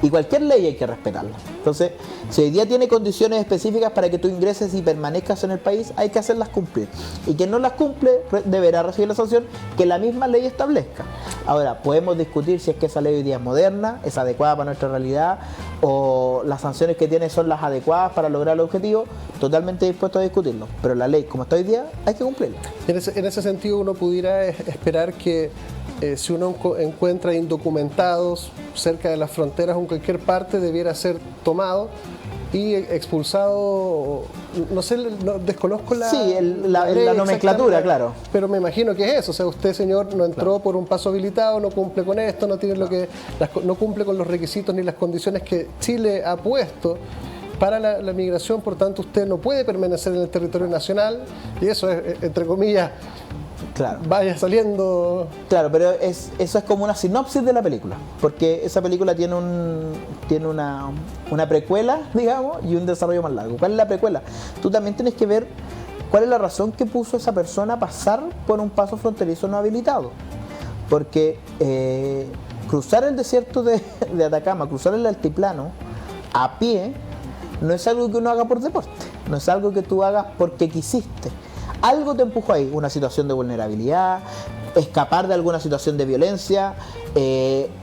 Y cualquier ley hay que respetarla. Entonces, si hoy día tiene condiciones específicas para que tú ingreses y permanezcas en el país, hay que hacerlas cumplir. Y quien no las cumple deberá recibir la sanción que la misma ley establezca. Ahora, podemos discutir si es que esa ley hoy día es moderna, es adecuada para nuestra realidad, o las sanciones que tiene son las adecuadas para lograr el objetivo. Totalmente dispuesto a discutirlo. Pero la ley, como está hoy día, hay que cumplirla. En ese sentido, uno pudiera esperar que si uno encuentra indocumentados cerca de las fronteras o en cualquier parte, debiera ser tomado y expulsado, no sé, desconozco la... Sí, la nomenclatura, claro. Pero me imagino que es eso, o sea, usted, señor, no entró por un paso habilitado, no cumple con esto, no tiene no cumple con los requisitos ni las condiciones que Chile ha puesto para la migración, por tanto usted no puede permanecer en el territorio nacional, y eso es, entre comillas, claro, vaya saliendo. Claro, pero eso es como una sinopsis de la película, porque esa película tiene una precuela, digamos, y un desarrollo más largo. ¿Cuál es la precuela? Tú también tienes que ver cuál es la razón que puso a esa persona a pasar por un paso fronterizo no habilitado. Porque cruzar el desierto de Atacama, cruzar el altiplano a pie, no es algo que uno haga por deporte, no es algo que tú hagas porque quisiste. Algo te empujó ahí, una situación de vulnerabilidad, escapar de alguna situación de violencia,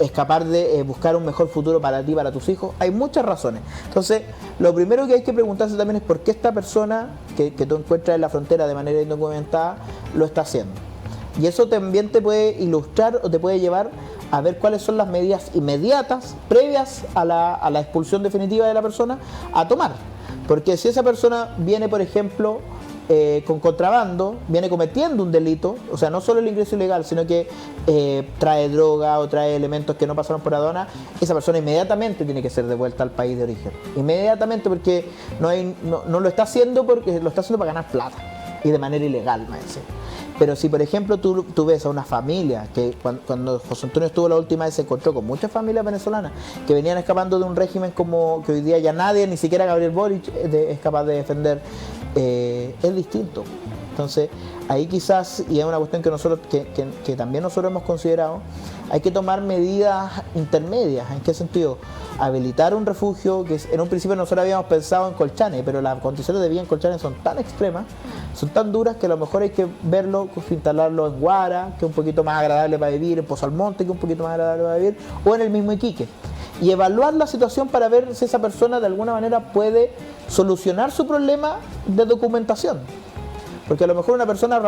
escapar de buscar un mejor futuro para ti, para tus hijos. Hay muchas razones. Entonces, lo primero que hay que preguntarse también es por qué esta persona que tú encuentras en la frontera de manera indocumentada lo está haciendo. Y eso también te puede ilustrar o te puede llevar a ver cuáles son las medidas inmediatas, previas a la expulsión definitiva de la persona, a tomar. Porque si esa persona viene, por ejemplo, con contrabando, viene cometiendo un delito, o sea, no solo el ingreso ilegal, sino que trae droga o trae elementos que no pasaron por aduana, esa persona inmediatamente tiene que ser devuelta al país de origen. Inmediatamente, porque no lo está haciendo porque lo está haciendo para ganar plata y de manera ilegal, me dice. Pero si, por ejemplo, tú ves a una familia que cuando José Antonio estuvo la última vez se encontró con muchas familias venezolanas que venían escapando de un régimen como que hoy día ya nadie, ni siquiera Gabriel Boric, es capaz de defender, es distinto. Entonces, ahí quizás, y es una cuestión que nosotros que también nosotros hemos considerado, hay que tomar medidas intermedias. ¿En qué sentido? Habilitar un refugio, que en un principio nosotros habíamos pensado en Colchane, pero las condiciones de vida en Colchane son tan extremas, son tan duras, que a lo mejor hay que verlo, instalarlo en Guara, que es un poquito más agradable para vivir, en Pozo Almonte, que es un poquito más agradable para vivir, o en el mismo Iquique. Y evaluar la situación para ver si esa persona de alguna manera puede solucionar su problema de documentación. Porque a lo mejor una persona,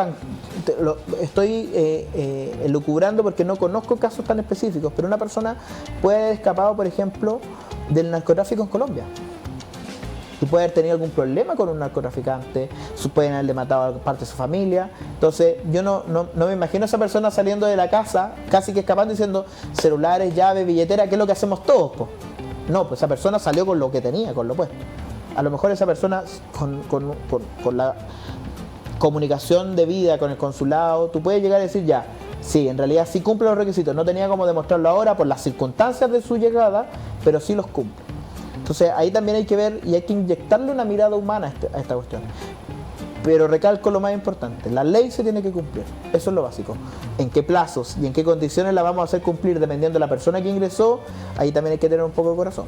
estoy elucubrando porque no conozco casos tan específicos, pero una persona puede haber escapado, por ejemplo, del narcotráfico en Colombia. Y puede haber tenido algún problema con un narcotraficante, pueden haberle matado a parte de su familia. Entonces, yo no me imagino a esa persona saliendo de la casa, casi que escapando, diciendo celulares, llaves, billetera, que es lo que hacemos todos, po. No, pues esa persona salió con lo que tenía, con lo puesto. A lo mejor esa persona con la comunicación de vida con el consulado, tú puedes llegar a decir ya, sí, en realidad sí cumple los requisitos, no tenía cómo demostrarlo ahora por las circunstancias de su llegada, pero sí los cumple. Entonces ahí también hay que ver y hay que inyectarle una mirada humana a esta cuestión. Pero recalco lo más importante, la ley se tiene que cumplir, eso es lo básico. En qué plazos y en qué condiciones la vamos a hacer cumplir dependiendo de la persona que ingresó, ahí también hay que tener un poco de corazón.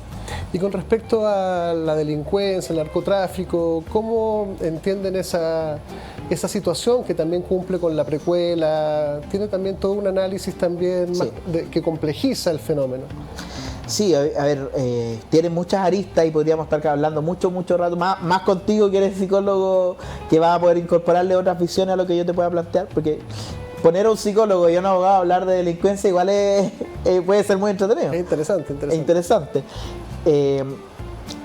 Y con respecto a la delincuencia, el narcotráfico, ¿cómo entienden esa situación que también cumple con la precuela? Tiene también todo un análisis también más que complejiza el fenómeno. Sí, a ver, tiene muchas aristas y podríamos estar hablando mucho rato, más contigo que eres psicólogo, que vas a poder incorporarle otras visiones a lo que yo te pueda plantear, porque poner a un psicólogo y a un abogado a hablar de delincuencia igual puede ser muy entretenido. Es interesante, Es interesante.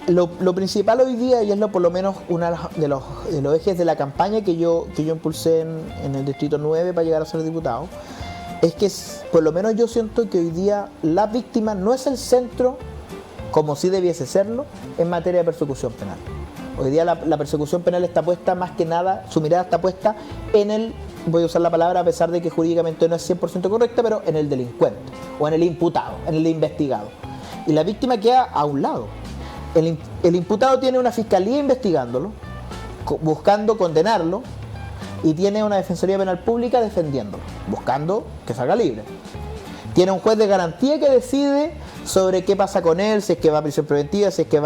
Lo principal hoy día, y es por lo menos uno de los ejes de la campaña que yo impulsé en el Distrito 9 para llegar a ser diputado, es que por lo menos yo siento que hoy día la víctima no es el centro, como sí debiese serlo, en materia de persecución penal. Hoy día la persecución penal está puesta más que nada, su mirada está puesta en el, voy a usar la palabra a pesar de que jurídicamente no es 100% correcta, pero en el delincuente, o en el imputado, en el investigado. Y la víctima queda a un lado. El imputado tiene una fiscalía investigándolo, buscando condenarlo, y tiene una defensoría penal pública defendiéndolo, buscando que salga libre. Tiene un juez de garantía que decide sobre qué pasa con él, si es que va a prisión preventiva, si es que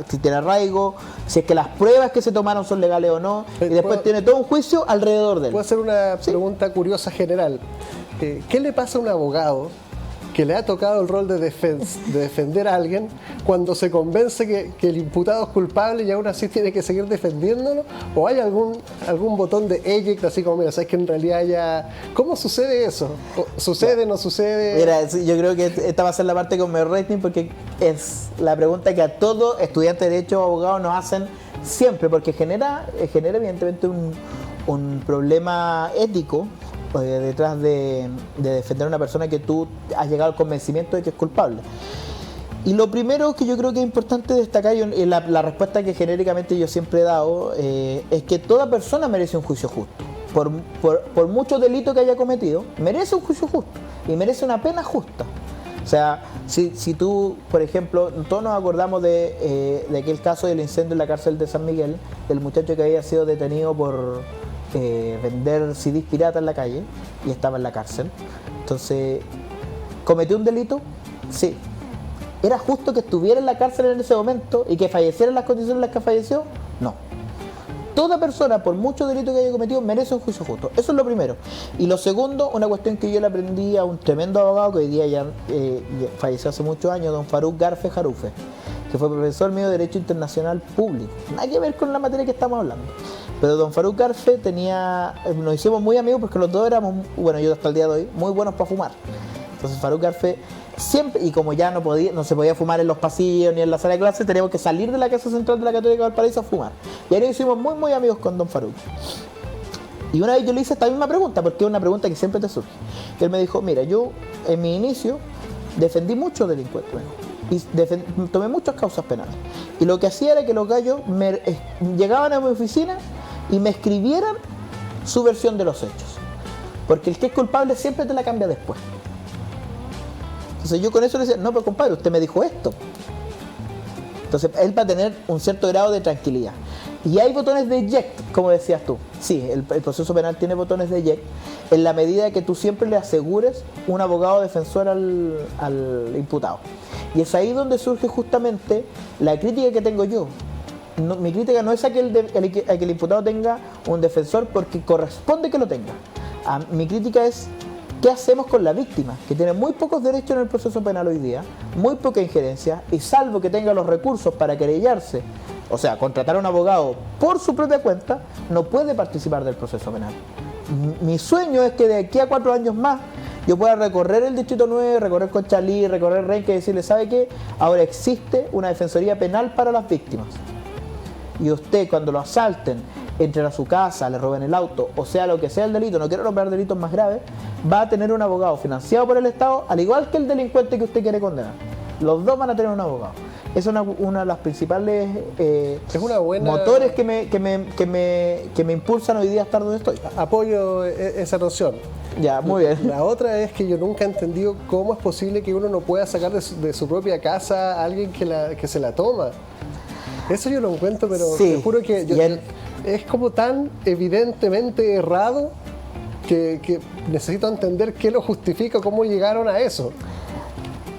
si tiene arraigo, si es que las pruebas que se tomaron son legales o no, y después tiene todo un juicio alrededor de él. Puedo hacer una pregunta curiosa general. ¿Qué le pasa a un abogado que le ha tocado el rol de defender a alguien cuando se convence que el imputado es culpable y aún así tiene que seguir defendiéndolo? ¿O hay algún botón de eject así como, mira, sabes que en realidad ya... ¿Cómo sucede eso? ¿Sucede, no sucede? Mira, yo creo que esta va a ser la parte con mayor rating porque es la pregunta que a todo estudiante de Derecho o abogado nos hacen siempre, porque genera evidentemente un problema ético detrás de defender a una persona que tú has llegado al convencimiento de que es culpable. Y lo primero que yo creo que es importante destacar, y la respuesta que genéricamente yo siempre he dado, es que toda persona merece un juicio justo. Por mucho delito que haya cometido, merece un juicio justo y merece una pena justa. O sea, si tú, por ejemplo, todos nos acordamos de aquel caso del incendio en la cárcel de San Miguel, del muchacho que había sido detenido por vender CDs pirata en la calle y estaba en la cárcel. Entonces, ¿cometió un delito? Sí. ¿Era justo que estuviera en la cárcel en ese momento y que falleciera en las condiciones en las que falleció? No. Toda persona, por mucho delito que haya cometido, merece un juicio justo. Eso es lo primero. Y lo segundo, una cuestión que yo le aprendí a un tremendo abogado que hoy día ya falleció hace muchos años, don Faruk Garfe Jarufe, que fue profesor mío de Derecho Internacional Público. Nada que ver con la materia que estamos hablando. Pero don Faruk Garfe nos hicimos muy amigos porque los dos éramos, bueno, yo hasta el día de hoy, muy buenos para fumar. Entonces Faruk Garfe siempre, y como ya no se podía fumar en los pasillos ni en la sala de clases, teníamos que salir de la casa central de la Católica de Valparaíso a fumar. Y ahí nos hicimos muy, muy amigos con don Faruk. Y una vez yo le hice esta misma pregunta, porque es una pregunta que siempre te surge. Que él me dijo, mira, yo en mi inicio defendí muchos delincuentes. Y tomé muchas causas penales. Y lo que hacía era que los gallos llegaban a mi oficina y me escribieran su versión de los hechos. Porque el que es culpable siempre te la cambia después. Entonces yo con eso le decía, no, pero compadre, usted me dijo esto. Entonces él va a tener un cierto grado de tranquilidad. Y hay botones de eject, como decías tú. Sí, el proceso penal tiene botones de eject en la medida que tú siempre le asegures un abogado defensor al imputado. Y es ahí donde surge justamente la crítica que tengo yo. Mi crítica no es a que el imputado tenga un defensor porque corresponde que lo tenga. Mi crítica es qué hacemos con la víctima, que tiene muy pocos derechos en el proceso penal hoy día, muy poca injerencia, y salvo que tenga los recursos para querellarse, o sea, contratar a un abogado por su propia cuenta, no puede participar del proceso penal. Mi sueño es que de aquí a 4 años más yo pueda recorrer el Distrito 9, recorrer Conchalí, recorrer Renque y decirle, ¿sabe qué? Ahora existe una defensoría penal para las víctimas. Y usted, cuando lo asalten, entren a su casa, le roben el auto, o sea lo que sea el delito, no quiero nombrar delitos más graves, va a tener un abogado financiado por el Estado, al igual que el delincuente que usted quiere condenar. Los dos van a tener un abogado. Es una de las principales motores que me impulsan hoy día a estar donde estoy. Apoyo esa noción. Ya, muy bien. La otra es que yo nunca he entendido cómo es posible que uno no pueda sacar de su propia casa a alguien que se la toma. Eso yo lo encuentro, pero sí, te juro que es como tan evidentemente errado que necesito entender qué lo justifica, cómo llegaron a eso.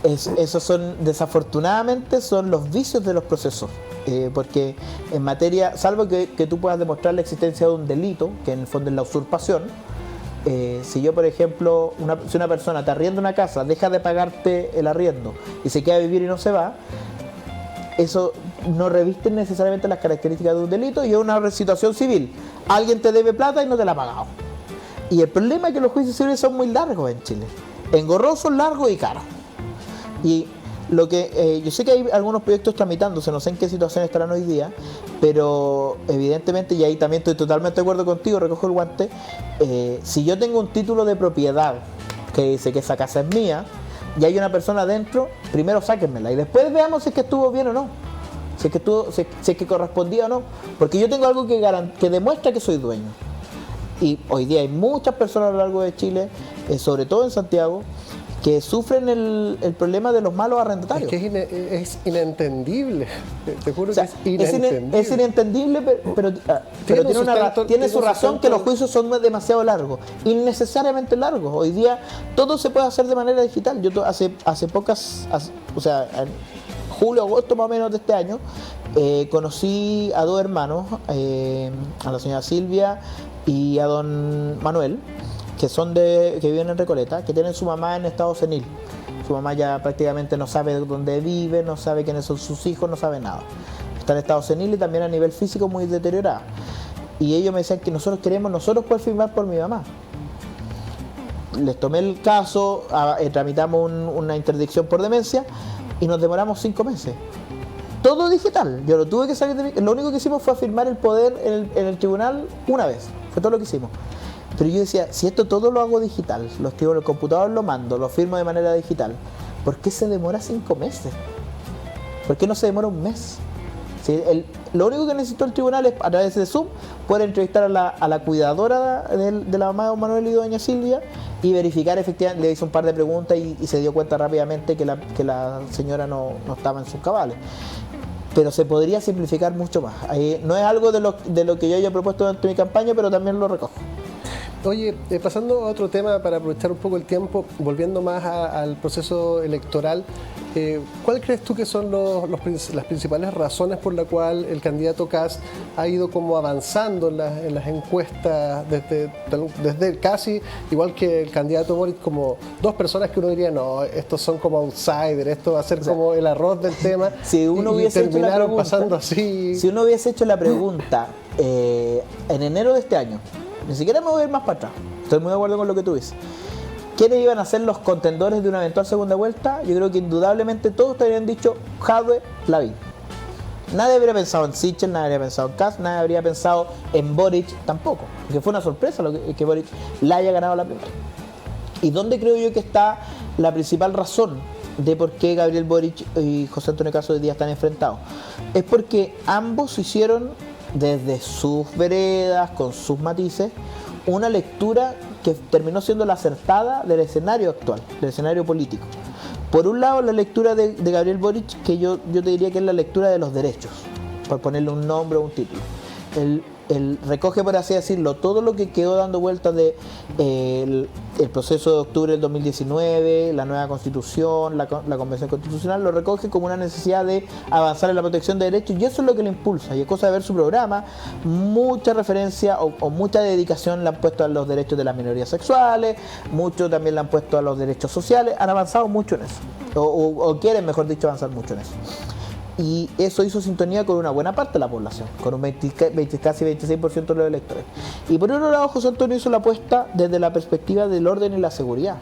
Esos son, desafortunadamente, son los vicios de los procesos. Porque en materia, salvo que tú puedas demostrar la existencia de un delito, que en el fondo es la usurpación, si yo, por ejemplo, si una persona te arrienda una casa, deja de pagarte el arriendo y se queda a vivir y no se va, eso no reviste necesariamente las características de un delito y es una situación civil. Alguien te debe plata y no te la ha pagado. Y el problema es que los juicios civiles son muy largos en Chile, engorrosos, largos y caros. Y lo que yo sé que hay algunos proyectos tramitándose, no sé en qué situación estarán hoy día, pero evidentemente, y ahí también estoy totalmente de acuerdo contigo, recojo el guante, si yo tengo un título de propiedad que dice que esa casa es mía y hay una persona adentro, primero sáquenmela y después veamos si es que estuvo bien o no, si es que correspondía o no, porque yo tengo algo que demuestra que soy dueño. Y hoy día hay muchas personas a lo largo de Chile, sobre todo en Santiago, que sufren el problema de los malos arrendatarios. Es que es inentendible, te juro, o sea, que es inentendible. Es inentendible, pero tiene su razón que los juicios son demasiado largos, innecesariamente largos. Hoy día todo se puede hacer de manera digital. Yo o sea, en julio, agosto más o menos de este año, conocí a dos hermanos, a la señora Silvia y a don Manuel, que viven en Recoleta, que tienen su mamá en estado senil. Su mamá ya prácticamente no sabe dónde vive, no sabe quiénes son sus hijos, no sabe nada. Está en estado senil y también a nivel físico muy deteriorada. Y ellos me decían que nosotros poder firmar por mi mamá. Les tomé el caso, tramitamos una interdicción por demencia y nos demoramos 5 meses. Todo digital, yo lo tuve que salir de mí. Lo único que hicimos fue firmar el poder en el tribunal una vez, fue todo lo que hicimos. Pero yo decía, si esto todo lo hago digital, lo escribo en el computador, lo mando, lo firmo de manera digital, ¿por qué se demora 5 meses? ¿Por qué no se demora un mes? Si lo único que necesitó el tribunal es, a través de Zoom, poder entrevistar a la cuidadora de la mamá de don Manuel y doña Silvia y verificar efectivamente, le hizo un par de preguntas y se dio cuenta rápidamente que la señora no estaba en sus cabales. Pero se podría simplificar mucho más. No es algo de lo que yo haya propuesto durante mi campaña, pero también lo recojo. Oye, pasando a otro tema para aprovechar un poco el tiempo, volviendo más al proceso electoral, ¿cuál crees tú que son las principales razones por las cuales el candidato Kast ha ido como avanzando en las encuestas desde casi, igual que el candidato Boric, como dos personas que uno diría, no, estos son como outsiders, esto va a ser como el arroz del tema, si uno y terminaron pasando así? Si uno hubiese hecho la pregunta en enero de este año, ni siquiera me voy a ir más para atrás, estoy muy de acuerdo con lo que tú dices. ¿Quiénes iban a ser los contendores de una eventual segunda vuelta? Yo creo que indudablemente todos te habrían dicho Jadwe, Lavín. Nadie habría pensado en Sichel, nadie habría pensado en Kast, nadie habría pensado en Boric tampoco, porque fue una sorpresa que Boric la haya ganado la primera. ¿Y dónde creo yo que está la principal razón de por qué Gabriel Boric y José Antonio Kast hoy día están enfrentados? Es porque ambos hicieron, desde sus veredas, con sus matices, una lectura que terminó siendo la acertada del escenario actual, del escenario político. Por un lado, la lectura de Gabriel Boric, que yo te diría que es la lectura de los derechos, por ponerle un nombre o un título. Él recoge, por así decirlo, todo lo que quedó dando vueltas de el proceso de octubre del 2019, la nueva constitución, la convención constitucional, lo recoge como una necesidad de avanzar en la protección de derechos, y eso es lo que le impulsa. Y es cosa de ver su programa, mucha referencia o mucha dedicación le han puesto a los derechos de las minorías sexuales, mucho también le han puesto a los derechos sociales, han avanzado mucho en eso, o quieren, mejor dicho, avanzar mucho en eso. Y eso hizo sintonía con una buena parte de la población, con un casi 26% de los electores. Y por otro lado, José Antonio hizo la apuesta desde la perspectiva del orden y la seguridad,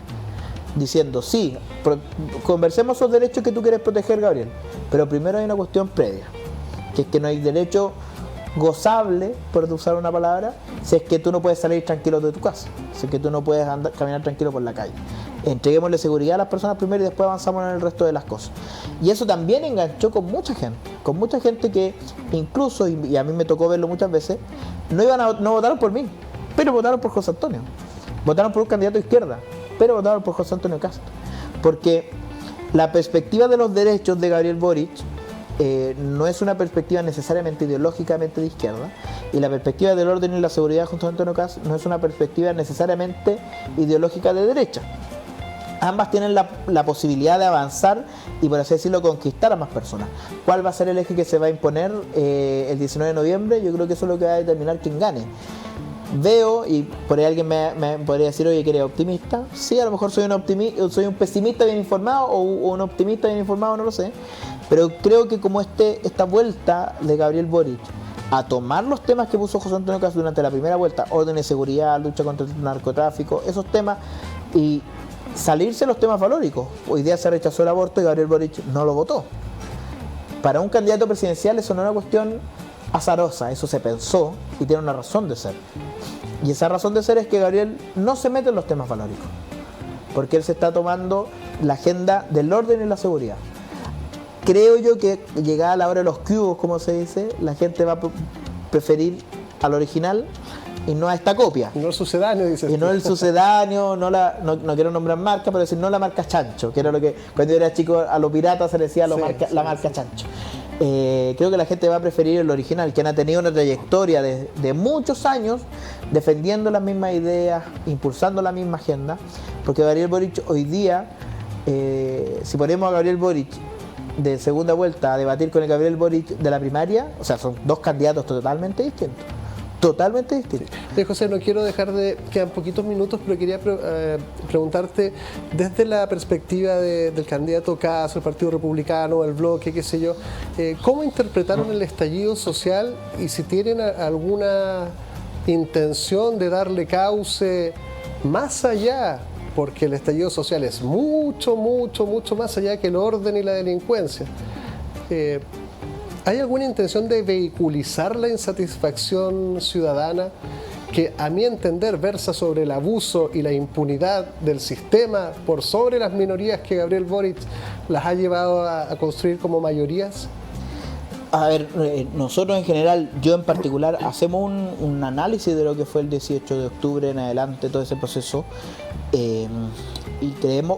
diciendo, sí, conversemos esos derechos que tú quieres proteger, Gabriel, pero primero hay una cuestión previa, que es que no hay derecho gozable, por usar una palabra, si es que tú no puedes salir tranquilo de tu casa, si es que tú no puedes caminar tranquilo por la calle. Entreguémosle seguridad a las personas primero y después avanzamos en el resto de las cosas. Y eso también enganchó con mucha gente que incluso, y a mí me tocó verlo muchas veces, no votaron por mí, pero votaron por José Antonio. Votaron por un candidato de izquierda, pero votaron por José Antonio Kast. Porque la perspectiva de los derechos de Gabriel Boric no es una perspectiva necesariamente ideológicamente de izquierda, y la perspectiva del orden y la seguridad de José Antonio Kast no es una perspectiva necesariamente ideológica de derecha. Ambas tienen la posibilidad de avanzar y, por así decirlo, conquistar a más personas. ¿Cuál va a ser el eje que se va a imponer el 19 de noviembre? Yo creo que eso es lo que va a determinar quién gane. Veo, y por ahí alguien me podría decir, oye, que eres optimista. Sí, a lo mejor soy un pesimista bien informado o un optimista bien informado, no lo sé. Pero creo que como esta vuelta de Gabriel Boric a tomar los temas que puso José Antonio Caz durante la primera vuelta, orden y seguridad, lucha contra el narcotráfico, esos temas, y salirse de los temas valóricos. Hoy día se rechazó el aborto y Gabriel Boric no lo votó. Para un candidato presidencial eso no es una cuestión azarosa, eso se pensó y tiene una razón de ser. Y esa razón de ser es que Gabriel no se mete en los temas valóricos, porque él se está tomando la agenda del orden y la seguridad. Creo yo que llegada la hora de los cubos, como se dice, la gente va a preferir al original y no a esta copia. No el sucedáneo, dices. Y no el sucedáneo, no quiero nombrar marca, pero decir no la marca Chancho, que era lo que cuando yo era chico a los piratas se le decía la marca Chancho. Creo que la gente va a preferir el original, quien ha tenido una trayectoria de muchos años defendiendo las mismas ideas, impulsando la misma agenda, porque Gabriel Boric hoy día, si ponemos a Gabriel Boric de segunda vuelta a debatir con el Gabriel Boric de la primaria, o sea, son dos candidatos totalmente distintos. Totalmente distinto. Sí, José, no quiero dejar de... Quedan poquitos minutos, pero quería preguntarte, desde la perspectiva del candidato Caz, el Partido Republicano, el bloque, qué sé yo, ¿cómo interpretaron el estallido social y si tienen alguna intención de darle cauce más allá? Porque el estallido social es mucho más allá que el orden y la delincuencia. ¿Hay alguna intención de vehiculizar la insatisfacción ciudadana que, a mi entender, versa sobre el abuso y la impunidad del sistema por sobre las minorías que Gabriel Boric las ha llevado a construir como mayorías? A ver, nosotros en general, yo en particular, hacemos un análisis de lo que fue el 18 de octubre en adelante, todo ese proceso, y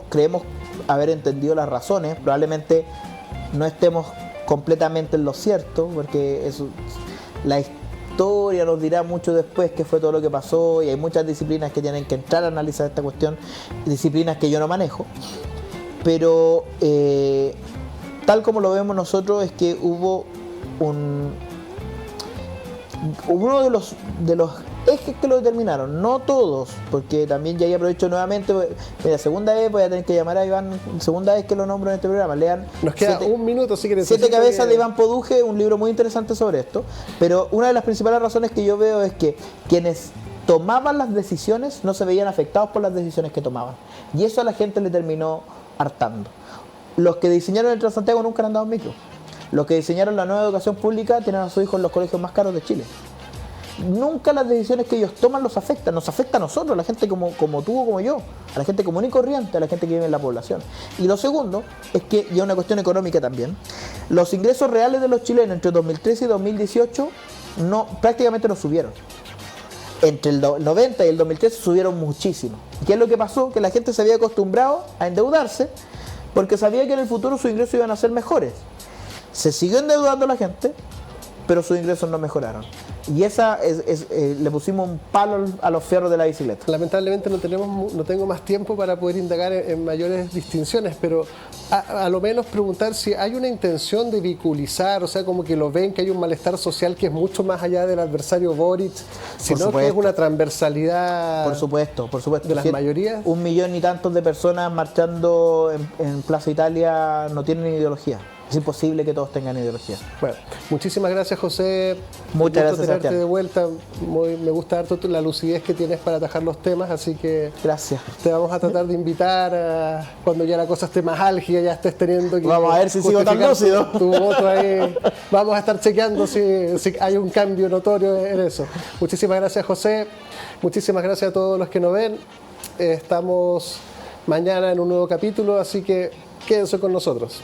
creemos haber entendido las razones. Probablemente no estemos completamente en lo cierto, porque la historia nos dirá mucho después qué fue todo lo que pasó, y hay muchas disciplinas que tienen que entrar a analizar esta cuestión, disciplinas que yo no manejo, pero tal como lo vemos nosotros es que hubo uno de los ejes que lo determinaron, no todos, porque también ya aprovecho nuevamente, mira, segunda vez voy a tener que llamar a Iván, segunda vez que lo nombro en este programa, lean. Nos queda un minuto, si quieren. 7 cabezas de Iván Poduje, un libro muy interesante sobre esto, pero una de las principales razones que yo veo es que quienes tomaban las decisiones no se veían afectados por las decisiones que tomaban, y eso a la gente le terminó hartando. Los que diseñaron el Transantiago nunca han andado en micro. Los que diseñaron la nueva educación pública tienen a sus hijos en los colegios más caros de Chile. Nunca las decisiones que ellos toman los afectan, nos afecta a nosotros, a la gente como tú o como yo, a la gente común y corriente, a la gente que vive en la población. Y lo segundo es que, y es una cuestión económica también, los ingresos reales de los chilenos entre 2013 y 2018 prácticamente no subieron. Entre el 90 y el 2013 subieron muchísimo. ¿Qué es lo que pasó? Que la gente se había acostumbrado a endeudarse porque sabía que en el futuro sus ingresos iban a ser mejores. Se siguió endeudando la gente, pero sus ingresos no mejoraron. Y le pusimos un palo a los fierros de la bicicleta. Lamentablemente no tengo más tiempo para poder indagar en mayores distinciones, pero a lo menos preguntar si hay una intención de vehiculizar, o sea, como que lo ven que hay un malestar social que es mucho más allá del adversario Boric, sino que es una transversalidad. Por supuesto. De las mayorías. 1 millón y tantos de personas marchando en Plaza Italia no tienen ideología. Es imposible que todos tengan ideología. Bueno, muchísimas gracias, José. Muchas gracias, tenerte Sebastián. de vuelta. Me gusta harto la lucidez que tienes para atajar los temas, así que gracias. Te vamos a tratar de invitar cuando ya la cosa esté más álgida, ya estés teniendo que... Vamos a ver si sigo tan lúcido. Tu voto ahí. Vamos a estar chequeando si hay un cambio notorio en eso. Muchísimas gracias, José. Muchísimas gracias a todos los que nos ven. Estamos mañana en un nuevo capítulo, así que quédense con nosotros.